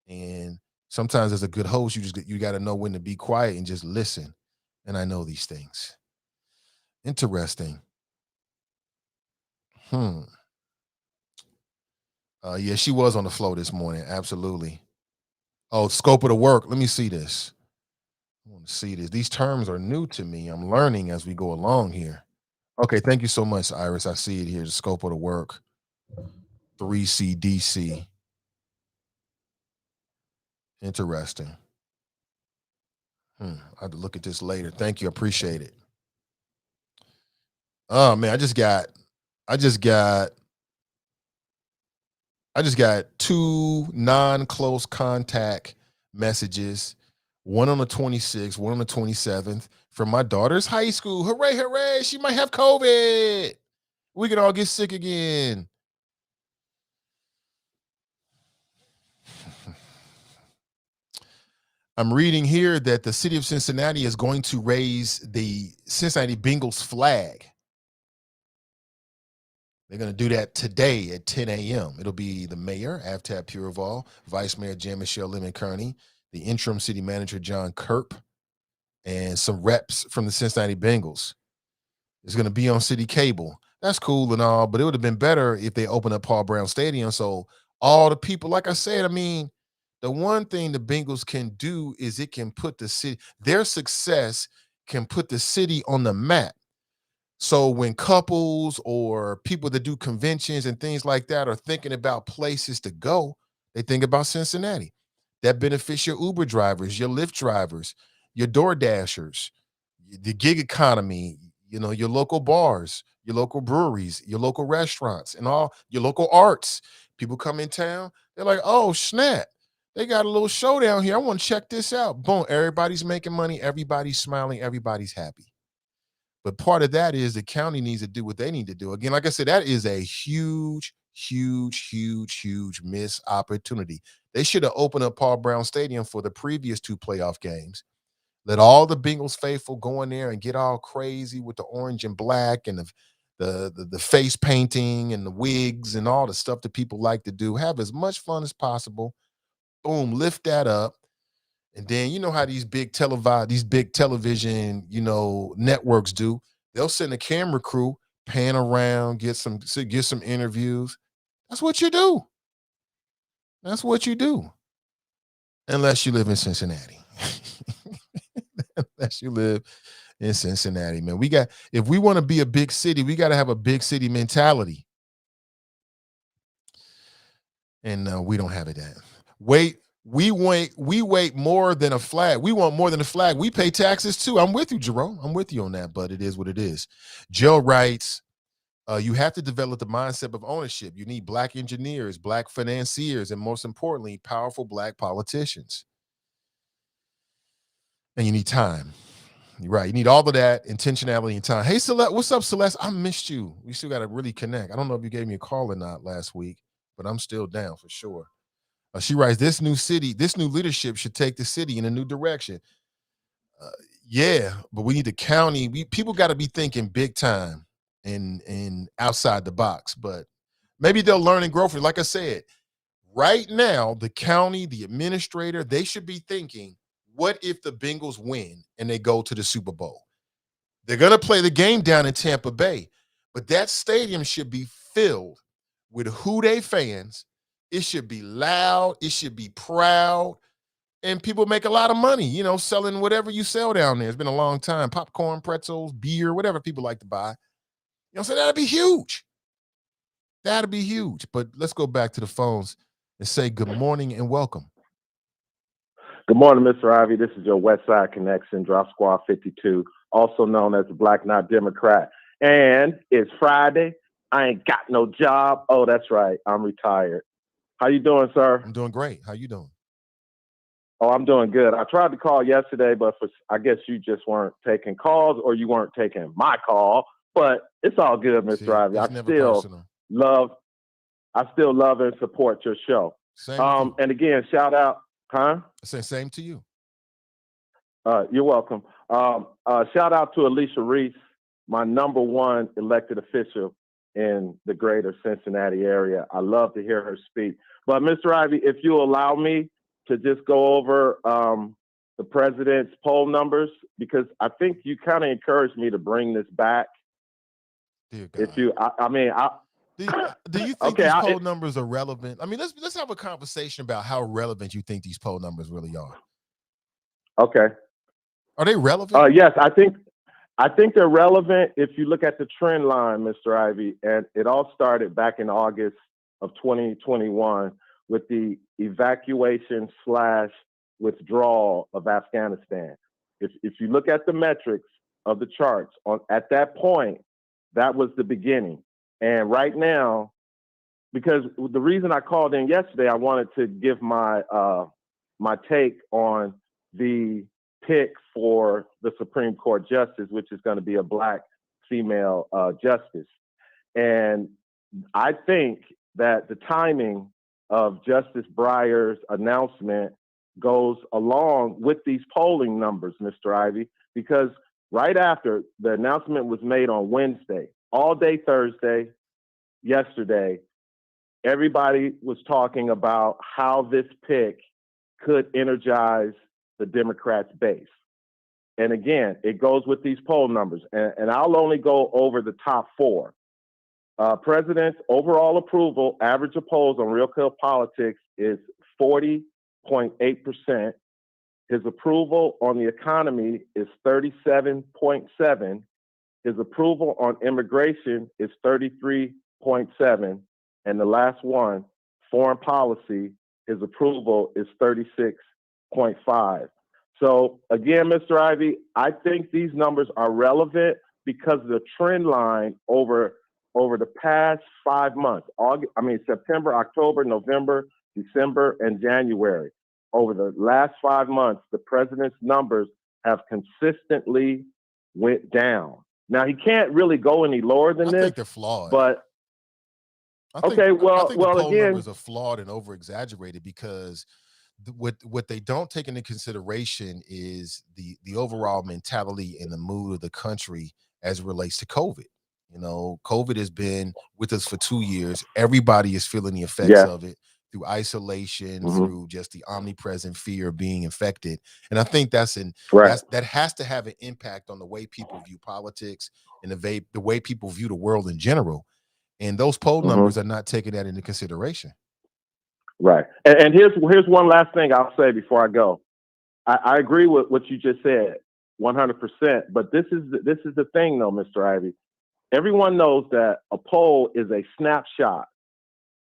And sometimes as a good host, you got to know when to be quiet and just listen. And I know these things. Interesting. Yeah, she was on the flow this morning. Absolutely. Oh, scope of the work. Let me see this. I want to see this. These terms are new to me. I'm learning as we go along here. Okay, thank you so much, Iris. I see it here. The scope of the work. 3CDC. Interesting. I have to look at this later. Thank you. I appreciate it. Oh man, I just got 2 non-close contact messages, one on the 26th, one on the 27th from my daughter's high school. Hooray, hooray. She might have COVID. We can all get sick again. I'm reading here that the city of Cincinnati is going to raise the Cincinnati Bengals flag. They're going to do that today at 10 a.m. It'll be the mayor, Avtab Pureval, Vice Mayor Jan-Michelle Lemon-Kearney, the interim city manager, John Kerp, and some reps from the Cincinnati Bengals. It's going to be on city cable. That's cool and all, but it would have been better if they opened up Paul Brown Stadium so all the people, like I said, I mean, the one thing the Bengals can do is it can put the city, their success can put the city on the map. So when couples or people that do conventions and things like that are thinking about places to go, they think about Cincinnati. That benefits your Uber drivers, your Lyft drivers, your Door Dashers, the gig economy, your local bars, your local breweries, your local restaurants, and all your local arts. People come in town, they're like, oh, snap. They got a little showdown here. I want to check this out. Boom, everybody's making money. Everybody's smiling. Everybody's happy. But part of that is the county needs to do what they need to do. Again, like I said, that is a huge, huge, huge, huge missed opportunity. They should have opened up Paul Brown Stadium for the previous 2 playoff games. Let all the Bengals faithful go in there and get all crazy with the orange and black and the face painting and the wigs and all the stuff that people like to do. Have as much fun as possible. Boom, lift that up. And then you know how these big television, networks do. They'll send a camera crew, pan around, get some interviews. That's what you do. That's what you do. Unless you live in Cincinnati. Unless you live in Cincinnati, man. If we want to be a big city, we got to have a big city mentality. And we don't have it. We wait more than a flag. We want more than a flag. We pay taxes too. I'm with you, Jerome. I'm with you on that, but it is what it is. Joe writes, you have to develop the mindset of ownership. You need Black engineers, Black financiers, and most importantly, powerful Black politicians. And you need time. You're right. You need all of that, intentionality and time. Hey, Celeste, what's up, Celeste? I missed you. We still got to really connect. I don't know if you gave me a call or not last week, but I'm still down for sure. She writes, this new leadership should take the city in a new direction. Yeah, but we need the county. People got to be thinking big time and outside the box. But maybe they'll learn and grow from it. Like I said, right now, the county, the administrator, they should be thinking, what if the Bengals win and they go to the Super Bowl? They're going to play the game down in Tampa Bay, but that stadium should be filled with Who Dey fans. It should be loud. It should be proud. And people make a lot of money, selling whatever you sell down there. It's been a long time. Popcorn, pretzels, beer, whatever people like to buy. So that'd be huge. That'd be huge. But let's go back to the phones and say good morning and welcome. Good morning, Mr. Ivey. This is your West Side Connection, Drop Squad 52, also known as the Black Not Democrat. And it's Friday. I ain't got no job. Oh, that's right. I'm retired. How you doing, sir? I'm doing great. How you doing? Oh, I'm doing good. I tried to call yesterday, but I guess you just weren't taking calls or you weren't taking my call. But it's all good, Mr. Ivey. I still love and support your show. Same and again, shout out, huh? I say same to you. You're welcome. Shout out to Alicia Reese, my #1 elected official in the greater Cincinnati area. I love to hear her speak. But Mr. Ivey, if you allow me to just go over the president's poll numbers, because I think you kind of encouraged me to bring this back. Dear God. If you, do you think these poll numbers are relevant? I mean, let's have a conversation about how relevant you think these poll numbers really are. Okay. Are they relevant? Yes, I think they're relevant if you look at the trend line, Mr. Ivey, and it all started back in August of 2021 with the evacuation / withdrawal of Afghanistan. If you look at the metrics of the charts at that point, that was the beginning. And right now, because the reason I called in yesterday, I wanted to give my take on the pick for the Supreme Court justice, which is going to be a Black female justice. And I think that the timing of Justice Breyer's announcement goes along with these polling numbers, Mr. Ivey, because right after the announcement was made on Wednesday, all day Thursday, yesterday, everybody was talking about how this pick could energize the Democrats' base. And again, it goes with these poll numbers. And I'll only go over the top 4. President's overall approval, average of polls on Real Clear Politics is 40.8%. His approval on the economy is 37.7%. His approval on immigration is 33.7%. And the last one, foreign policy, his approval is 36.5%. So again, Mr. Ivey, I think these numbers are relevant because of the trend line over over the past 5 months, September, October, November, December, and January. Over the last 5 months, the president's numbers have consistently went down. Now, he can't really go any lower than I this, think they're flawed. but I think okay, well, the poll again, numbers are flawed and over exaggerated because what they don't take into consideration is the overall mentality and the mood of the country as it relates to COVID. You know, COVID has been with us for 2 years. Everybody is feeling the effects yeah, of it through isolation, hmm through just the omnipresent fear of being infected. And I think right, that has to have an impact on the way people view politics and the way people view the world in general. And those poll hmm numbers are not taking that into consideration. right. And here's one last thing I'll say before I go. I agree with what you just said, 100%. But this is the thing, though, Mr. Ivey. Everyone knows that a poll is a snapshot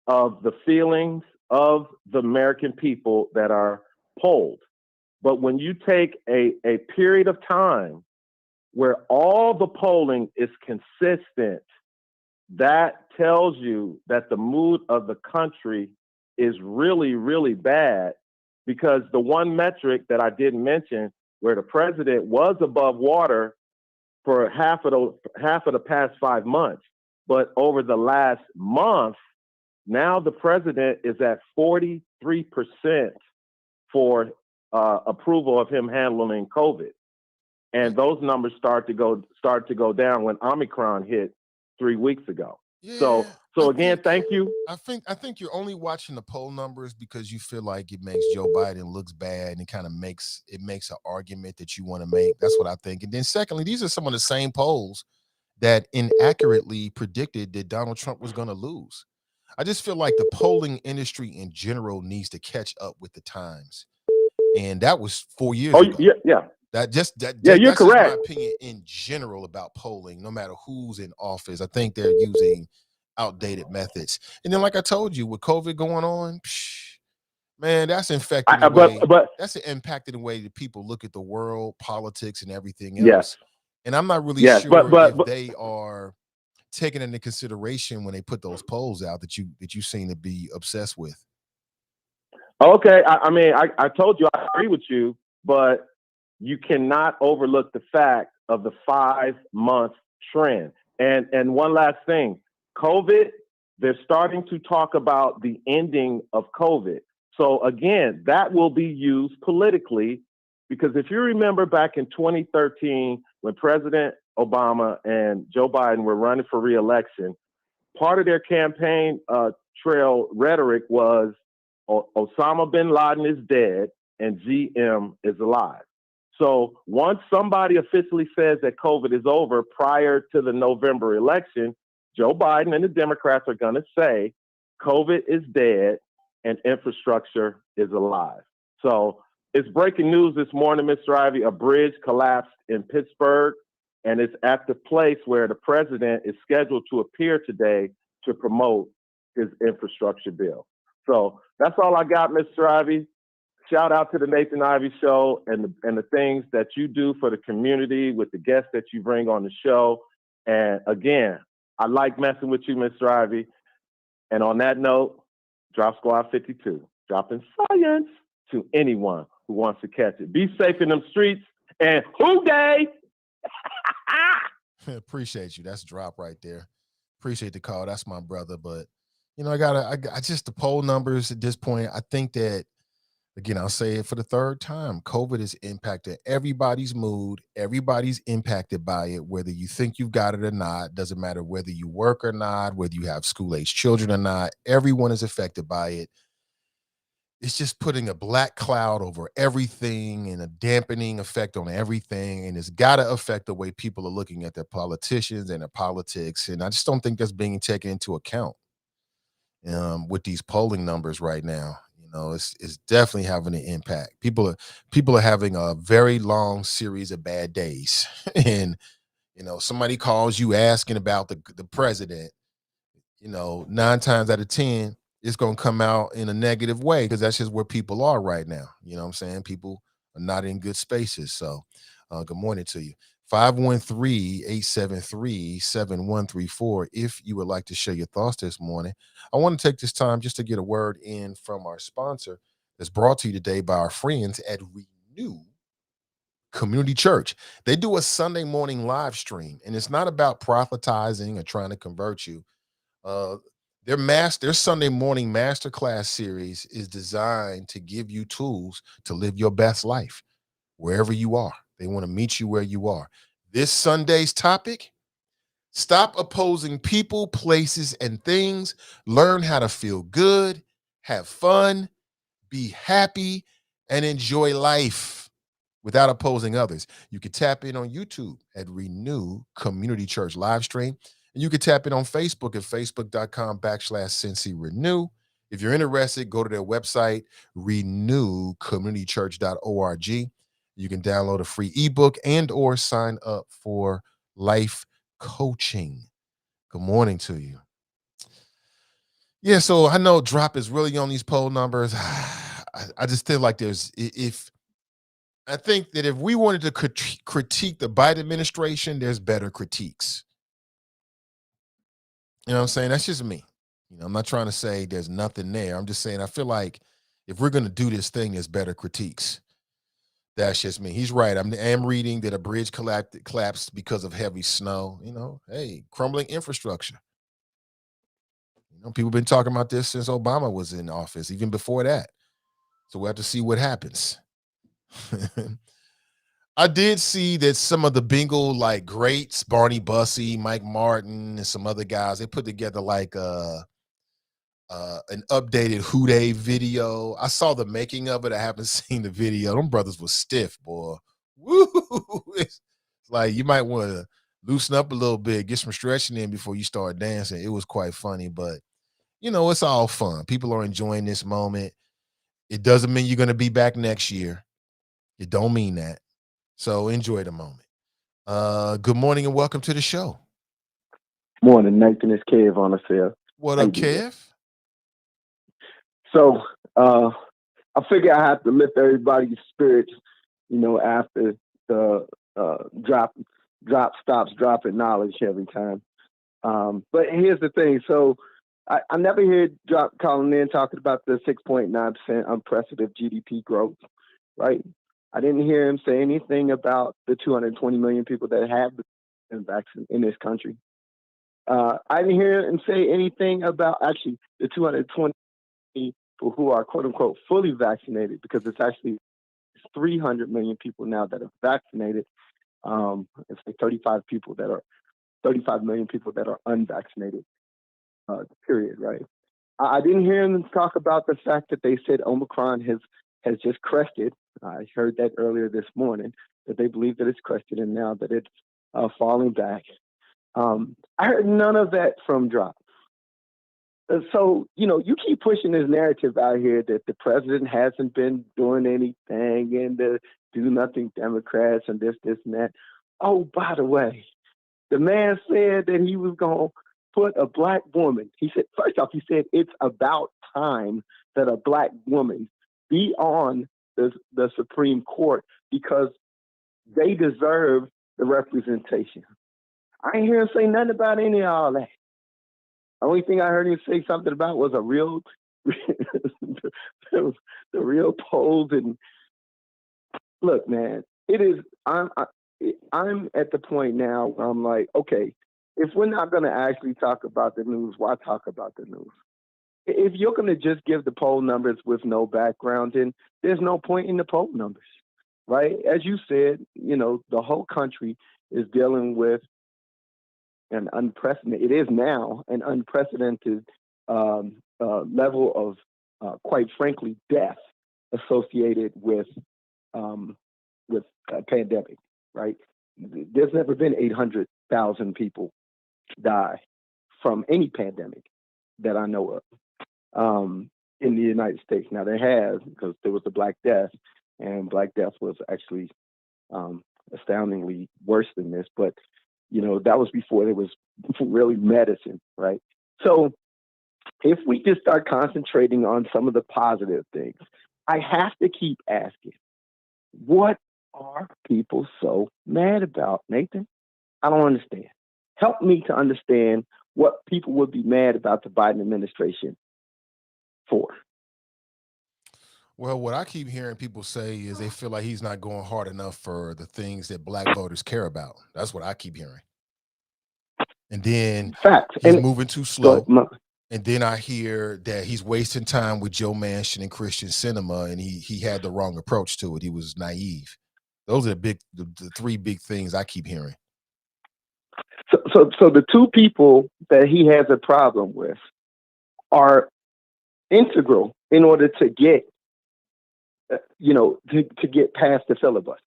of the feelings of the American people that are polled. But when you take a period of time where all the polling is consistent, that tells you that the mood of the country is really, really bad, because the one metric that I didn't mention, where the president was above water for half of the past 5 months, but over the last month, now the president is at 43% for approval of him handling COVID, and those numbers start to go down when Omicron hit 3 weeks ago. Yeah, So again, thank you. I think you're only watching the poll numbers because you feel like it makes Joe Biden looks bad and it kind of makes an argument that you want to make. That's what I think. And then secondly, these are some of the same polls that inaccurately predicted that Donald Trump was going to lose. I just feel like the polling industry in general needs to catch up with the times. And that was 4 years Oh ago. yeah, That just yeah, you're that's just my correct. opinion in general about polling, no matter who's in office. I think they're using outdated methods. And then, like I told you, with COVID going on, man, that's infecting the way But that's impacting the way that people look at the world, politics, and everything yes, else. And I'm not really yes, sure if they are taking into consideration when they put those polls out that you seem to be obsessed with. okay. I told you I agree with you, but you cannot overlook the fact of the 5-month trend. And one last thing, COVID, they're starting to talk about the ending of COVID. So again, that will be used politically, because if you remember back in 2013, when President Obama and Joe Biden were running for re-election, part of their campaign trail rhetoric was Osama bin Laden is dead and GM is alive. So once somebody officially says that COVID is over prior to the November election, Joe Biden and the Democrats are going to say COVID is dead and infrastructure is alive. So it's breaking news this morning, Mr. Ivey. A bridge collapsed in Pittsburgh, and it's at the place where the president is scheduled to appear today to promote his infrastructure bill. So that's all I got, Mr. Ivey. Shout out to the Nathan Ivey Show and the things that you do for the community with the guests that you bring on the show. And again, I like messing with you, Mr. Ivey. And on that note, Drop Squad 52, dropping science to anyone who wants to catch it. Be safe in them streets, and who day? Appreciate you. That's a drop right there. Appreciate the call. That's my brother. But I just the poll numbers at this point. I think that, again, I'll say it for the third time. COVID has impacted everybody's mood. Everybody's impacted by it, whether you think you've got it or not. Doesn't matter whether you work or not, whether you have school-age children or not. Everyone is affected by it. It's just putting a black cloud over everything and a dampening effect on everything. And it's got to affect the way people are looking at their politicians and their politics. And I just don't think that's being taken into account with these polling numbers right now. It's definitely having an impact. People are having a very long series of bad days. And, somebody calls you asking about the president, 9 times out of 10, it's going to come out in a negative way, because that's just where people are right now. You know what I'm saying? People are not in good spaces. So Good morning to you. 513-873-7134. If you would like to share your thoughts this morning, I want to take this time just to get a word in from our sponsor that's brought to you today by our friends at Renew Community Church. They do a Sunday morning live stream, and it's not about proselytizing or trying to convert you. Uh, their Sunday morning masterclass series is designed to give you tools to live your best life wherever you are. They want to meet you where you are. This Sunday's topic: stop opposing people, places, and things. Learn how to feel good, have fun, be happy, and enjoy life without opposing others. You can tap in on YouTube at Renew Community Church live stream. And you can tap in on Facebook at facebook.com/Cincy Renew. If you're interested, go to their website, renewcommunitychurch.org. You can download a free ebook and or sign up for life coaching. Good morning to you. Yeah, so I know drop is really on these poll numbers. I just feel like I think that if we wanted to critique the Biden administration, there's better critiques. You know what I'm saying? That's just me. I'm not trying to say there's nothing there. I'm just saying I feel like if we're going to do this thing, there's better critiques. That's just me. He's right. I am reading that a bridge collapsed because of heavy snow. Hey, crumbling infrastructure. People have been talking about this since Obama was in office, even before that. So we'll have to see what happens. I did see that some of the Bengal greats, Barney Bussey, Mike Martin, and some other guys, they put together an updated Who Dey video. I saw the making of it. I haven't seen the video. Them brothers was stiff, boy. Woo! It's like you might want to loosen up a little bit, get some stretching in before you start dancing. It was quite funny, but it's all fun. People are enjoying this moment. It doesn't mean you're going to be back next year. It don't mean that. So enjoy the moment. Good morning and welcome to the show. Morning, Nathan. It's Kev on the cell. What up, Kev? So I figure I have to lift everybody's spirits, after the drop stops dropping knowledge every time. But here's the thing. So I never hear Drop calling in talking about the 6.9% unprecedented GDP growth, right? I didn't hear him say anything about the 220 million people that have been vaccinated in this country. I didn't hear him say anything about actually the 220 people who are quote unquote fully vaccinated, because it's actually 300 million people now that are vaccinated. It's like 35 million people that are unvaccinated, period, right? I didn't hear him talk about the fact that they said Omicron has just crested. I heard that earlier this morning, that they believe that it's crested and now that it's falling back. I heard none of that from Drop. So, you keep pushing this narrative out here that the president hasn't been doing anything and the do-nothing Democrats and this and that. Oh, by the way, the man said that he was going to put a black woman. He said, first off, he said it's about time that a black woman be on the Supreme Court because they deserve the representation. I ain't hear him say nothing about any of all that. The only thing I heard him say something about was the real polls. And look, man, I'm at the point now where I'm like, okay, if we're not going to actually talk about the news, why talk about the news? If you're going to just give the poll numbers with no background, then there's no point in the poll numbers, right? As you said, the whole country is dealing with an unprecedented level of, quite frankly, death associated with a pandemic, right? There's never been 800,000 people die from any pandemic that I know of in the United States. Now there has, because there was the Black Death, and Black Death was actually astoundingly worse than this, but that was before there was really medicine, right? So if we just start concentrating on some of the positive things, I have to keep asking, what are people so mad about, Nathan? I don't understand. Help me to understand what people would be mad about the Biden administration for. Well, what I keep hearing people say is they feel like he's not going hard enough for the things that black voters care about. That's what I keep hearing. And then Facts. he's And moving too go ahead, slow. And then I hear that he's wasting time with Joe Manchin and Christian Cinema, and he had the wrong approach to it. He was naive. Those are the three big things I keep hearing. So the two people that he has a problem with are integral in order to get, to get past the filibuster.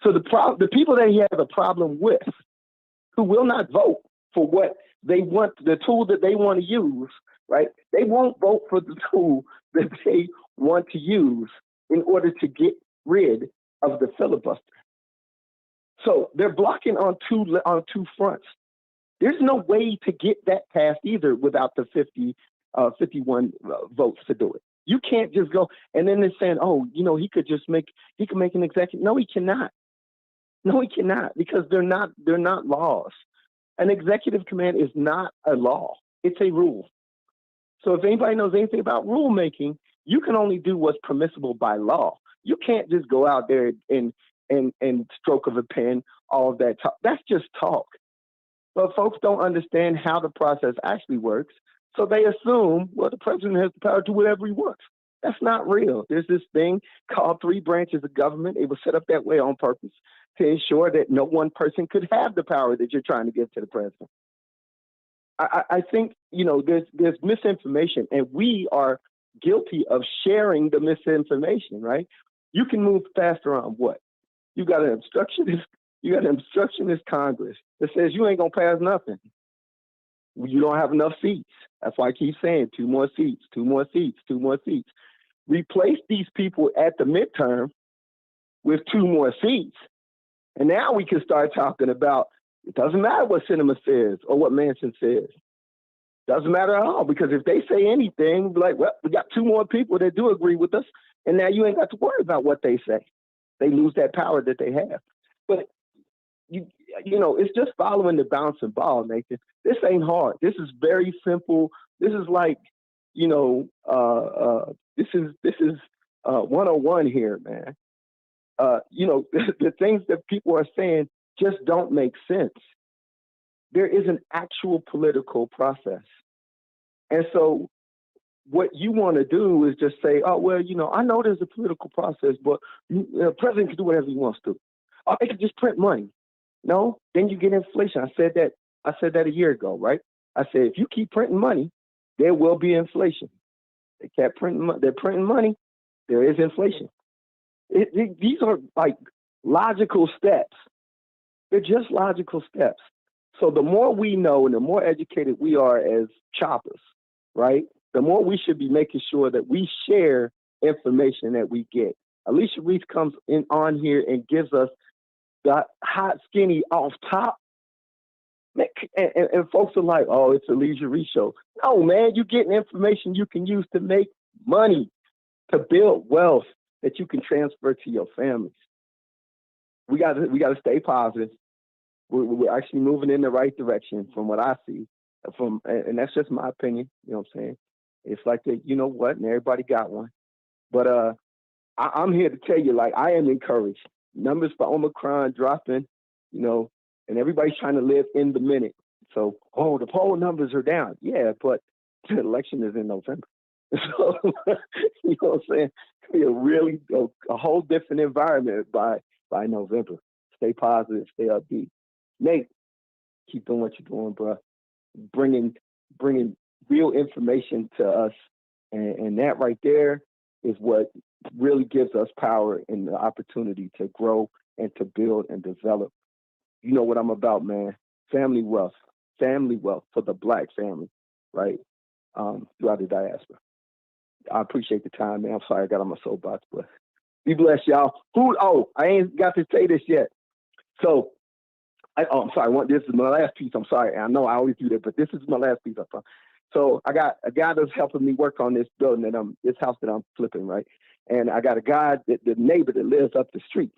So the people that he has a problem with, who will not vote for what they want, the tool that they want to use, right? They won't vote for the tool that they want to use in order to get rid of the filibuster. So they're blocking on two fronts. There's no way to get that passed either without the 51 votes to do it. You can't just go and then they're saying, oh, he could make an executive. No, he cannot. No, he cannot, because they're not laws. An executive command is not a law. It's a rule. So if anybody knows anything about rulemaking, you can only do what's permissible by law. You can't just go out there and stroke of a pen, all of that talk. That's just talk. But folks don't understand how the process actually works. So they assume, well, the president has the power to do whatever he wants. That's not real. There's this thing called three branches of government. It was set up that way on purpose to ensure that no one person could have the power that you're trying to give to the president. I think, there's misinformation, and we are guilty of sharing the misinformation, right? You can move faster on what? You got an obstructionist Congress that says you ain't gonna pass nothing. You don't have enough seats. That's why I keep saying 2 more seats, 2 more seats, 2 more seats. Replace these people at the midterm with 2 more seats. And now we can start talking about, it doesn't matter what Cinema says or what Manchin says. Doesn't matter at all, because if they say anything, we'll be like, well, we got 2 more people that do agree with us, and now you ain't got to worry about what they say. They lose that power that they have. But it's just following the bouncing ball, Nathan. This ain't hard. This is very simple. This is like, this is 101 here, man. The things that people are saying just don't make sense. There is an actual political process. And so what you want to do is just say, oh, well, I know there's a political process, but the president can do whatever he wants to. Or they can just print money. No, then you get inflation. I said that a year ago, right? I said, if you keep printing money, there will be inflation. They kept printing, they're printing money, there is inflation. These are like logical steps. They're just logical steps. So the more we know and the more educated we are as choppers, right, the more we should be making sure that we share information that we get. Alicia Reese comes on here and gives us the hot, skinny off top. And folks are like, oh, it's a Alicia Reese show. No, man, you're getting information you can use to make money, to build wealth that you can transfer to your families. We got to stay positive. We're actually moving in the right direction from what I see. And that's just my opinion. You know what I'm saying? It's like that, you know what, and everybody got one. But I'm here to tell you, like, I am encouraged. Numbers for Omicron dropping, and everybody's trying to live in the minute. So, the poll numbers are down. Yeah, but the election is in November. So, you know what I'm saying? It's going to be a whole different environment by November. Stay positive, stay upbeat. Nate, keep doing what you're doing, bro. Bringing real information to us. And that right there is what really gives us power and the opportunity to grow and to build and develop. You know what I'm about, man. Family wealth for the Black family, right? Throughout the diaspora. I appreciate the time, man. I'm sorry I got on my soapbox, but be blessed, y'all. I ain't got to say this yet. So, I'm sorry. This is my last piece. I'm sorry. I know I always do that, but this is my last piece. So I got a guy that's helping me work on this building this house that I'm flipping, right? And I got a guy, the neighbor that lives up the street.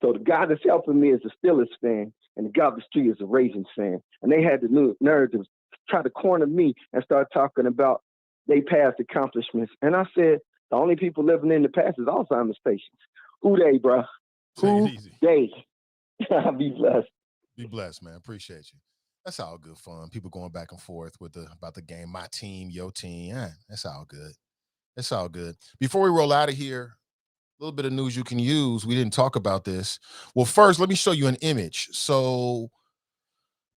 So the guy that's helping me is a Steelers fan, and the guy up the street is a Ravens fan. And they had the nerve to try to corner me and start talking about they past accomplishments. And I said, the only people living in the past is Alzheimer's patients. Who they, bro? Who they? I'll be blessed. Be blessed, man. Appreciate you. That's all good fun. People going back and forth with about the game, my team, your team. That's all good. It's all good. Before we roll out of here, a little bit of news you can use. We didn't talk about this. Well, first, let me show you an image. So,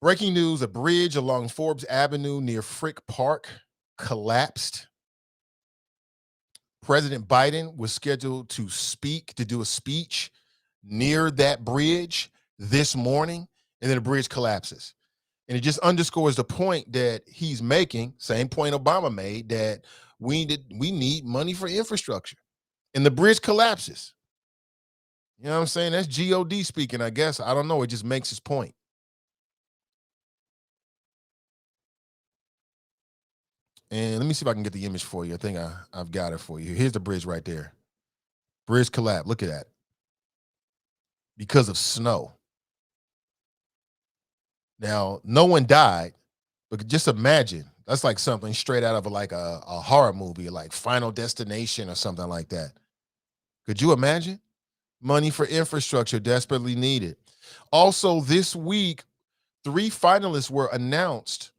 breaking news, a bridge along Forbes Avenue near Frick Park collapsed. President Biden was scheduled to do a speech near that bridge this morning, and then the bridge collapses. And it just underscores the point that he's making, same point Obama made, that we need money for infrastructure. And the bridge collapses. You know what I'm saying? That's G-O-D speaking, I guess. I don't know. It just makes his point. And let me see if I can get the image for you. I think I've got it for you. Here's the bridge right there. Bridge collapse. Look at that. Because of snow. Now, no one died, but just imagine. That's like something straight out of a horror movie, like Final Destination or something like that. Could you imagine? Money for infrastructure desperately needed. Also, this week, 3 finalists were announced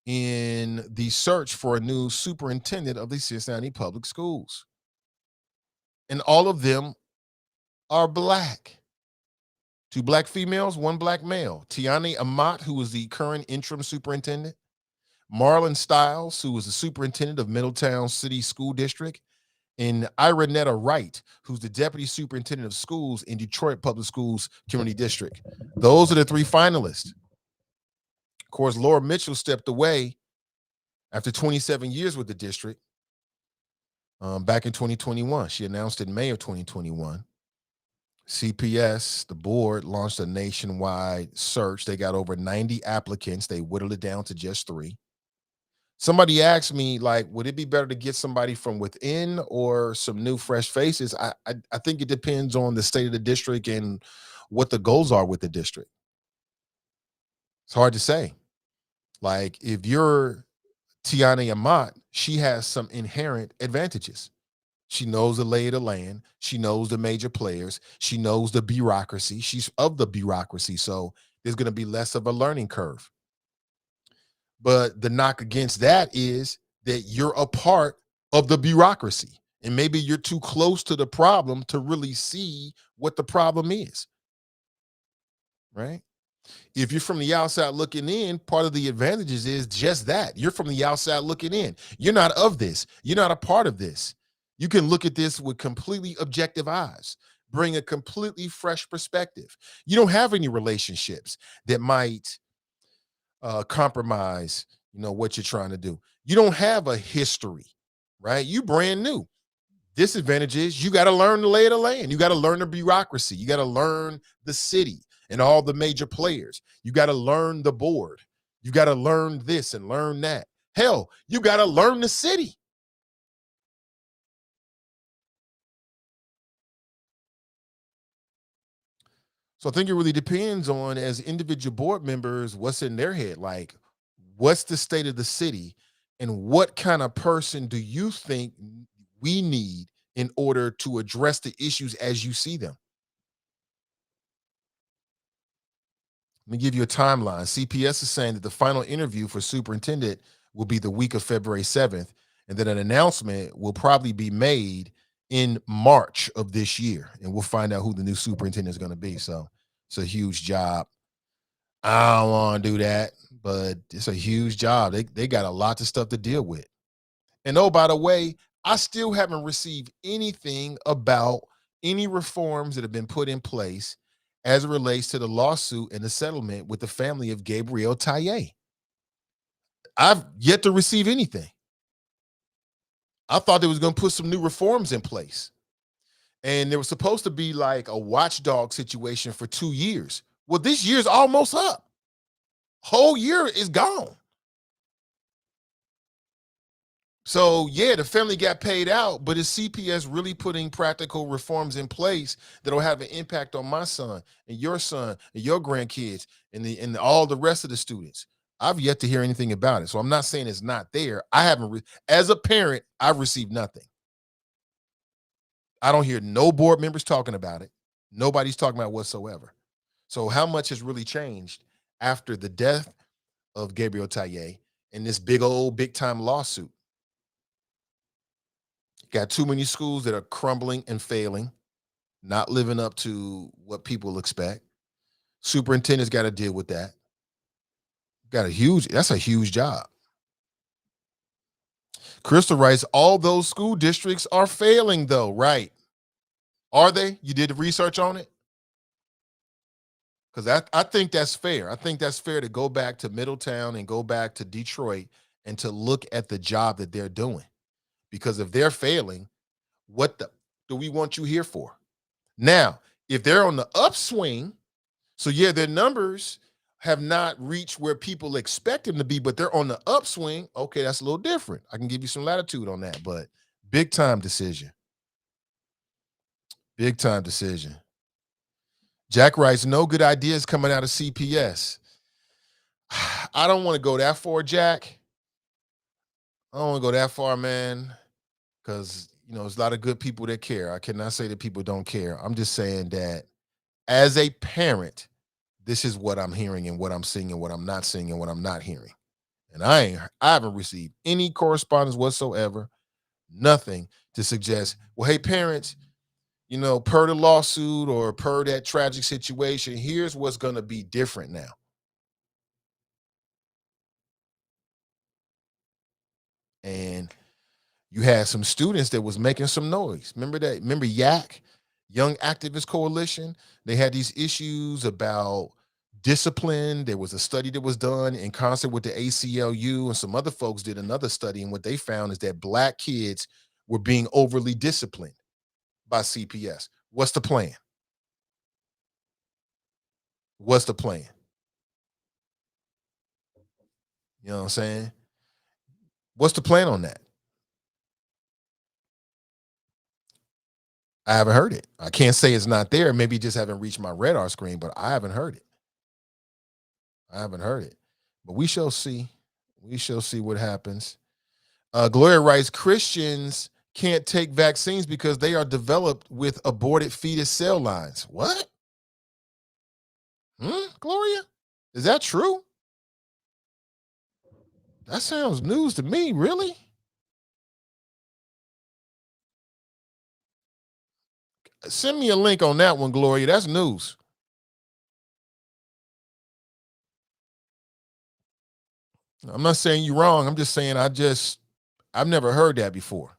in the search for a new superintendent of the Cincinnati Public Schools. And all of them are Black. 2 Black females, 1 Black male. Tiani Amat, who is the current interim superintendent. Marlon Stiles, who is the superintendent of Middletown City School District. And Ironetta Wright, who's the deputy superintendent of schools in Detroit Public Schools Community District. Those are the 3 finalists. Of course, Laura Mitchell stepped away after 27 years with the district back in 2021. She announced in May of 2021. CPS, the board, launched a nationwide search. They got over 90 applicants. They whittled it down to just 3. Somebody asked me, like, would it be better to get somebody from within or some new, fresh faces? I think it depends on the state of the district and what the goals are with the district. It's hard to say. Like, if you're Tiani Amat, she has some inherent advantages. She knows the lay of the land. She knows the major players. She knows the bureaucracy. She's of the bureaucracy, so there's going to be less of a learning curve. But the knock against that is that you're a part of the bureaucracy, and maybe you're too close to the problem to really see what the problem is, right? If you're from the outside looking in, part of the advantages is just that. You're from the outside looking in. You're not of this. You're not a part of this. You can look at this with completely objective eyes, bring a completely fresh perspective. You don't have any relationships that might compromise, what you're trying to do. You don't have a history, right? You brand new. Disadvantage is you got to learn the lay of the land. You got to learn the bureaucracy. You got to learn the city and all the major players. You got to learn the board. You got to learn this and learn that. Hell, you got to learn the city. So I think it really depends on, as individual board members, what's in their head. Like, what's the state of the city and what kind of person do you think we need in order to address the issues as you see them? Let me give you a timeline. CPS is saying that the final interview for superintendent will be the week of February 7th, and then an announcement will probably be made in March of this year, and we'll find out who the new superintendent is going to be. So it's a huge job. I don't want to do that, but it's a huge job. They got a lot of stuff to deal with. And oh, by the way, I still haven't received anything about any reforms that have been put in place as it relates to the lawsuit and the settlement with the family of Gabrielle Taillé. I've yet to receive anything. I thought they was going to put some new reforms in place. And there was supposed to be like a watchdog situation for 2 years. Well, this year's almost up. Whole year is gone. So, yeah, the family got paid out, but is CPS really putting practical reforms in place that'll have an impact on my son and your grandkids and all the rest of the students? I've yet to hear anything about it. So I'm not saying it's not there. I haven't, as a parent, I've received nothing. I don't hear no board members talking about it. Nobody's talking about it whatsoever. So how much has really changed after the death of Gabriel Taye and this big time lawsuit? Got too many schools that are crumbling and failing, not living up to what people expect. Superintendent's got to deal with that. That's a huge job. Crystal writes, all those school districts are failing though, right? Are they? You did the research on it? Because I think that's fair. I think that's fair to go back to Middletown and go back to Detroit and to look at the job that they're doing. Because if they're failing, what do we want you here for? Now, if they're on the upswing, so yeah, their numbers have not reached where people expect them to be, but they're on the upswing. Okay, that's a little different. I can give you some latitude on that, but big time decision. Big time decision. Jack writes, no good ideas coming out of CPS. I don't want to go that far, Jack. I don't want to go that far, man, because, there's a lot of good people that care. I cannot say that people don't care. I'm just saying that as a parent, this is what I'm hearing and what I'm seeing and what I'm not seeing and what I'm not hearing. And I haven't received any correspondence whatsoever, nothing to suggest, well, hey, parents, per the lawsuit or per that tragic situation, here's what's going to be different now. And you had some students that was making some noise. Remember YAC, Young Activist Coalition? They had these issues about discipline. There was a study that was done in concert with the ACLU, and some other folks did another study. And what they found is that Black kids were being overly disciplined by CPS. What's the plan? What's the plan? You know what I'm saying? What's the plan on that? I haven't heard it. I can't say it's not there. Maybe just haven't reached my radar screen, but I haven't heard it. But we shall see. We shall see what happens. Gloria writes, Christians can't take vaccines because they are developed with aborted fetus cell lines. What? Gloria? Is that true? That sounds news to me, really? Send me a link on that one, Gloria. That's news. I'm not saying you're wrong. I'm just saying I've never heard that before.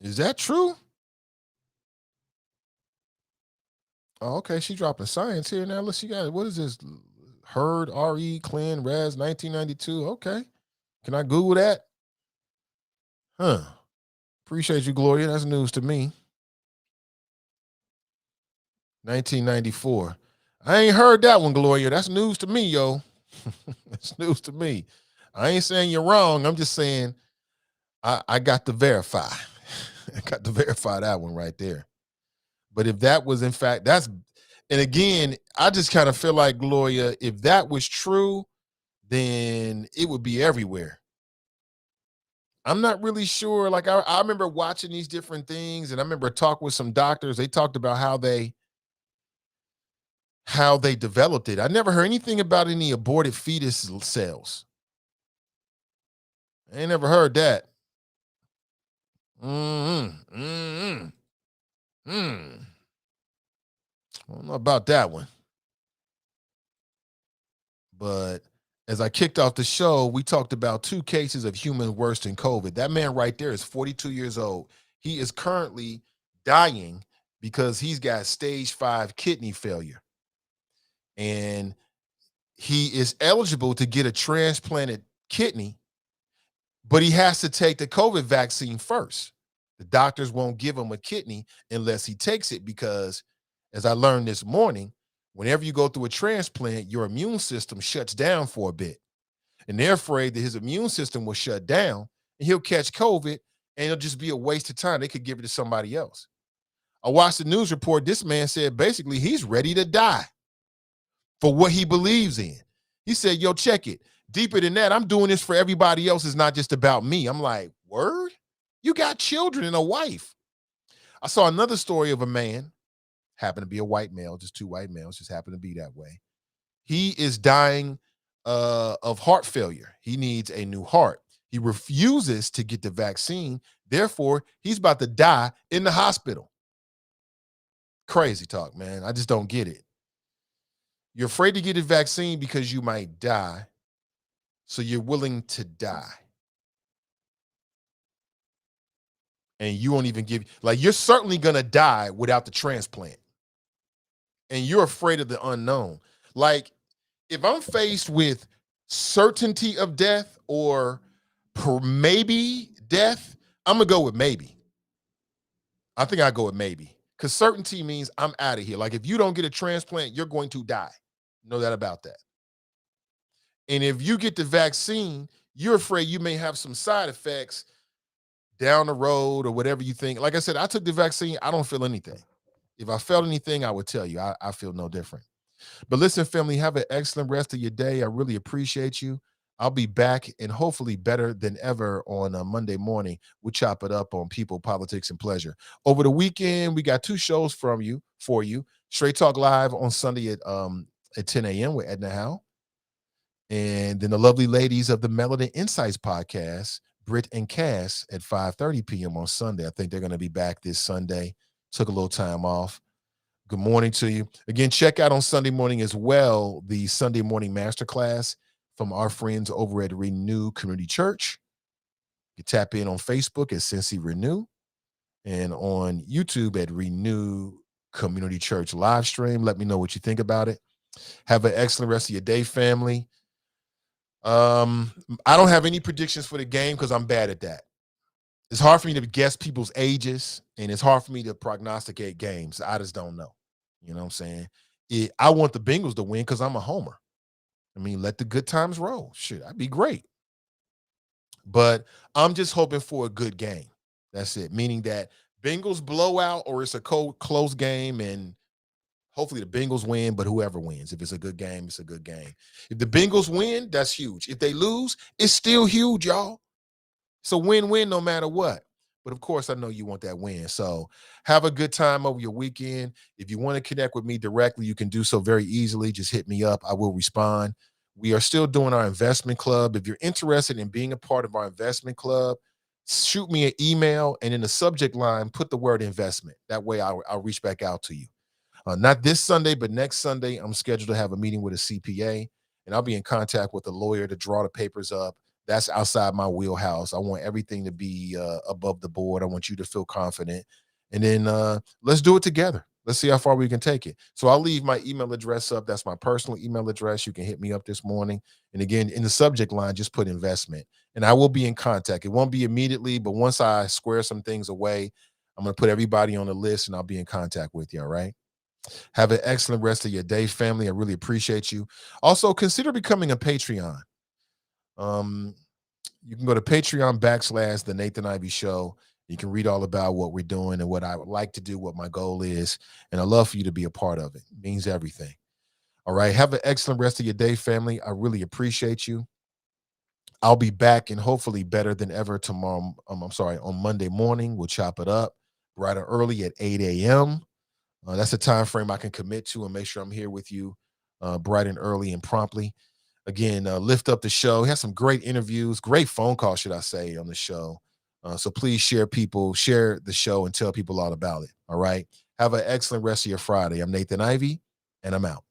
Is that true? Oh, okay. She dropping science here now. Let's see, what is this? Herd, R.E., Clan, Raz, 1992. Okay. Can I Google that? Huh. Appreciate you, Gloria. That's news to me. 1994. I ain't heard that one, Gloria. That's news to me, yo. That's news to me. I ain't saying you're wrong. I'm just saying I got to verify. I got to verify that one right there. But if that was in fact, and again, I just kind of feel like, Gloria, if that was true, then it would be everywhere. I'm not really sure. Like I remember watching these different things, and I remember talking with some doctors. They talked about how they developed it. I never heard anything about any aborted fetus cells. I ain't never heard that. I don't know about that one. But as I kicked off the show, we talked about 2 cases of human worse than COVID. That man right there is 42 years old. He is currently dying because he's got stage 5 kidney failure. And he is eligible to get a transplanted kidney, but he has to take the COVID vaccine first. The doctors won't give him a kidney unless he takes it because, as I learned this morning, whenever you go through a transplant, your immune system shuts down for a bit. And they're afraid that his immune system will shut down and he'll catch COVID and it'll just be a waste of time. They could give it to somebody else. I watched the news report. This man said basically he's ready to die for what he believes in. He said, yo, check it. Deeper than that, I'm doing this for everybody else. It's not just about me. I'm like, word? You got children and a wife. I saw another story of a man, happened to be a white male, just two white males, just happened to be that way. He is dying of heart failure. He needs a new heart. He refuses to get the vaccine. Therefore, he's about to die in the hospital. Crazy talk, man. I just don't get it. You're afraid to get a vaccine because you might die, so you're willing to die. And you won't even give, like, you're certainly going to die without the transplant. And you're afraid of the unknown. Like, if I'm faced with certainty of death or maybe death, I'm going to go with maybe. I think I go with maybe. Because certainty means I'm out of here. Like, if you don't get a transplant, you're going to die. Know that about that. And if you get the vaccine, you're afraid you may have some side effects down the road or whatever you think. Like I said, I took the vaccine. I don't feel anything. If I felt anything, I would tell you. I feel no different. But listen, family, have an excellent rest of your day. I really appreciate you. I'll be back and hopefully better than ever on a Monday morning. We'll chop it up on people, politics, and pleasure. Over the weekend, we got 2 shows for you. Straight Talk Live on Sunday at 10 a.m. with Edna Howe. And then the lovely ladies of the Melanin Insights podcast, Britt and Cass, at 5:30 p.m. on Sunday. I think they're going to be back this Sunday. Took a little time off. Good morning to you. Again, check out on Sunday morning as well the Sunday morning masterclass from our friends over at Renew Community Church. You tap in on Facebook at Cincy Renew and on YouTube at Renew Community Church live stream. Let me know what you think about it. Have an excellent rest of your day, family. I don't have any predictions for the game because I'm bad at that. It's hard for me to guess people's ages, and it's hard for me to prognosticate games. I just don't know. You know what I'm saying? I want the Bengals to win because I'm a homer. I mean, let the good times roll. Shit, that'd be great. But I'm just hoping for a good game. That's it. Meaning that Bengals blowout or it's a close game and hopefully the Bengals win, but whoever wins. If it's a good game, it's a good game. If the Bengals win, that's huge. If they lose, it's still huge, y'all. It's a win-win no matter what. But of course, I know you want that win. So have a good time over your weekend. If you want to connect with me directly, you can do so very easily. Just hit me up. I will respond. We are still doing our investment club. If you're interested in being a part of our investment club, shoot me an email and in the subject line, put the word investment. That way I'll reach back out to you. Not this Sunday, but next Sunday, I'm scheduled to have a meeting with a CPA, and I'll be in contact with a lawyer to draw the papers up. That's outside my wheelhouse. I want everything to be above the board. I want you to feel confident. And then let's do it together. Let's see how far we can take it. So I'll leave my email address up. That's my personal email address. You can hit me up this morning. And again, in the subject line, just put investment. And I will be in contact. It won't be immediately, but once I square some things away, I'm going to put everybody on the list and I'll be in contact with you, all right? Have an excellent rest of your day, family. I really appreciate you. Also, consider becoming a Patreon. You can go to Patreon / The Nathan Ivey Show. You can read all about what we're doing and what I would like to do, what my goal is. And I'd love for you to be a part of it. It means everything. All right. Have an excellent rest of your day, family. I really appreciate you. I'll be back and hopefully better than ever tomorrow. On Monday morning. We'll chop it up bright and early at 8 a.m. That's a time frame I can commit to and make sure I'm here with you bright and early and promptly. Again, lift up the show. He has some great interviews, great phone calls, should I say, on the show. So please share the show and tell people all about it. All right. Have an excellent rest of your Friday. I'm Nathan Ivey, and I'm out.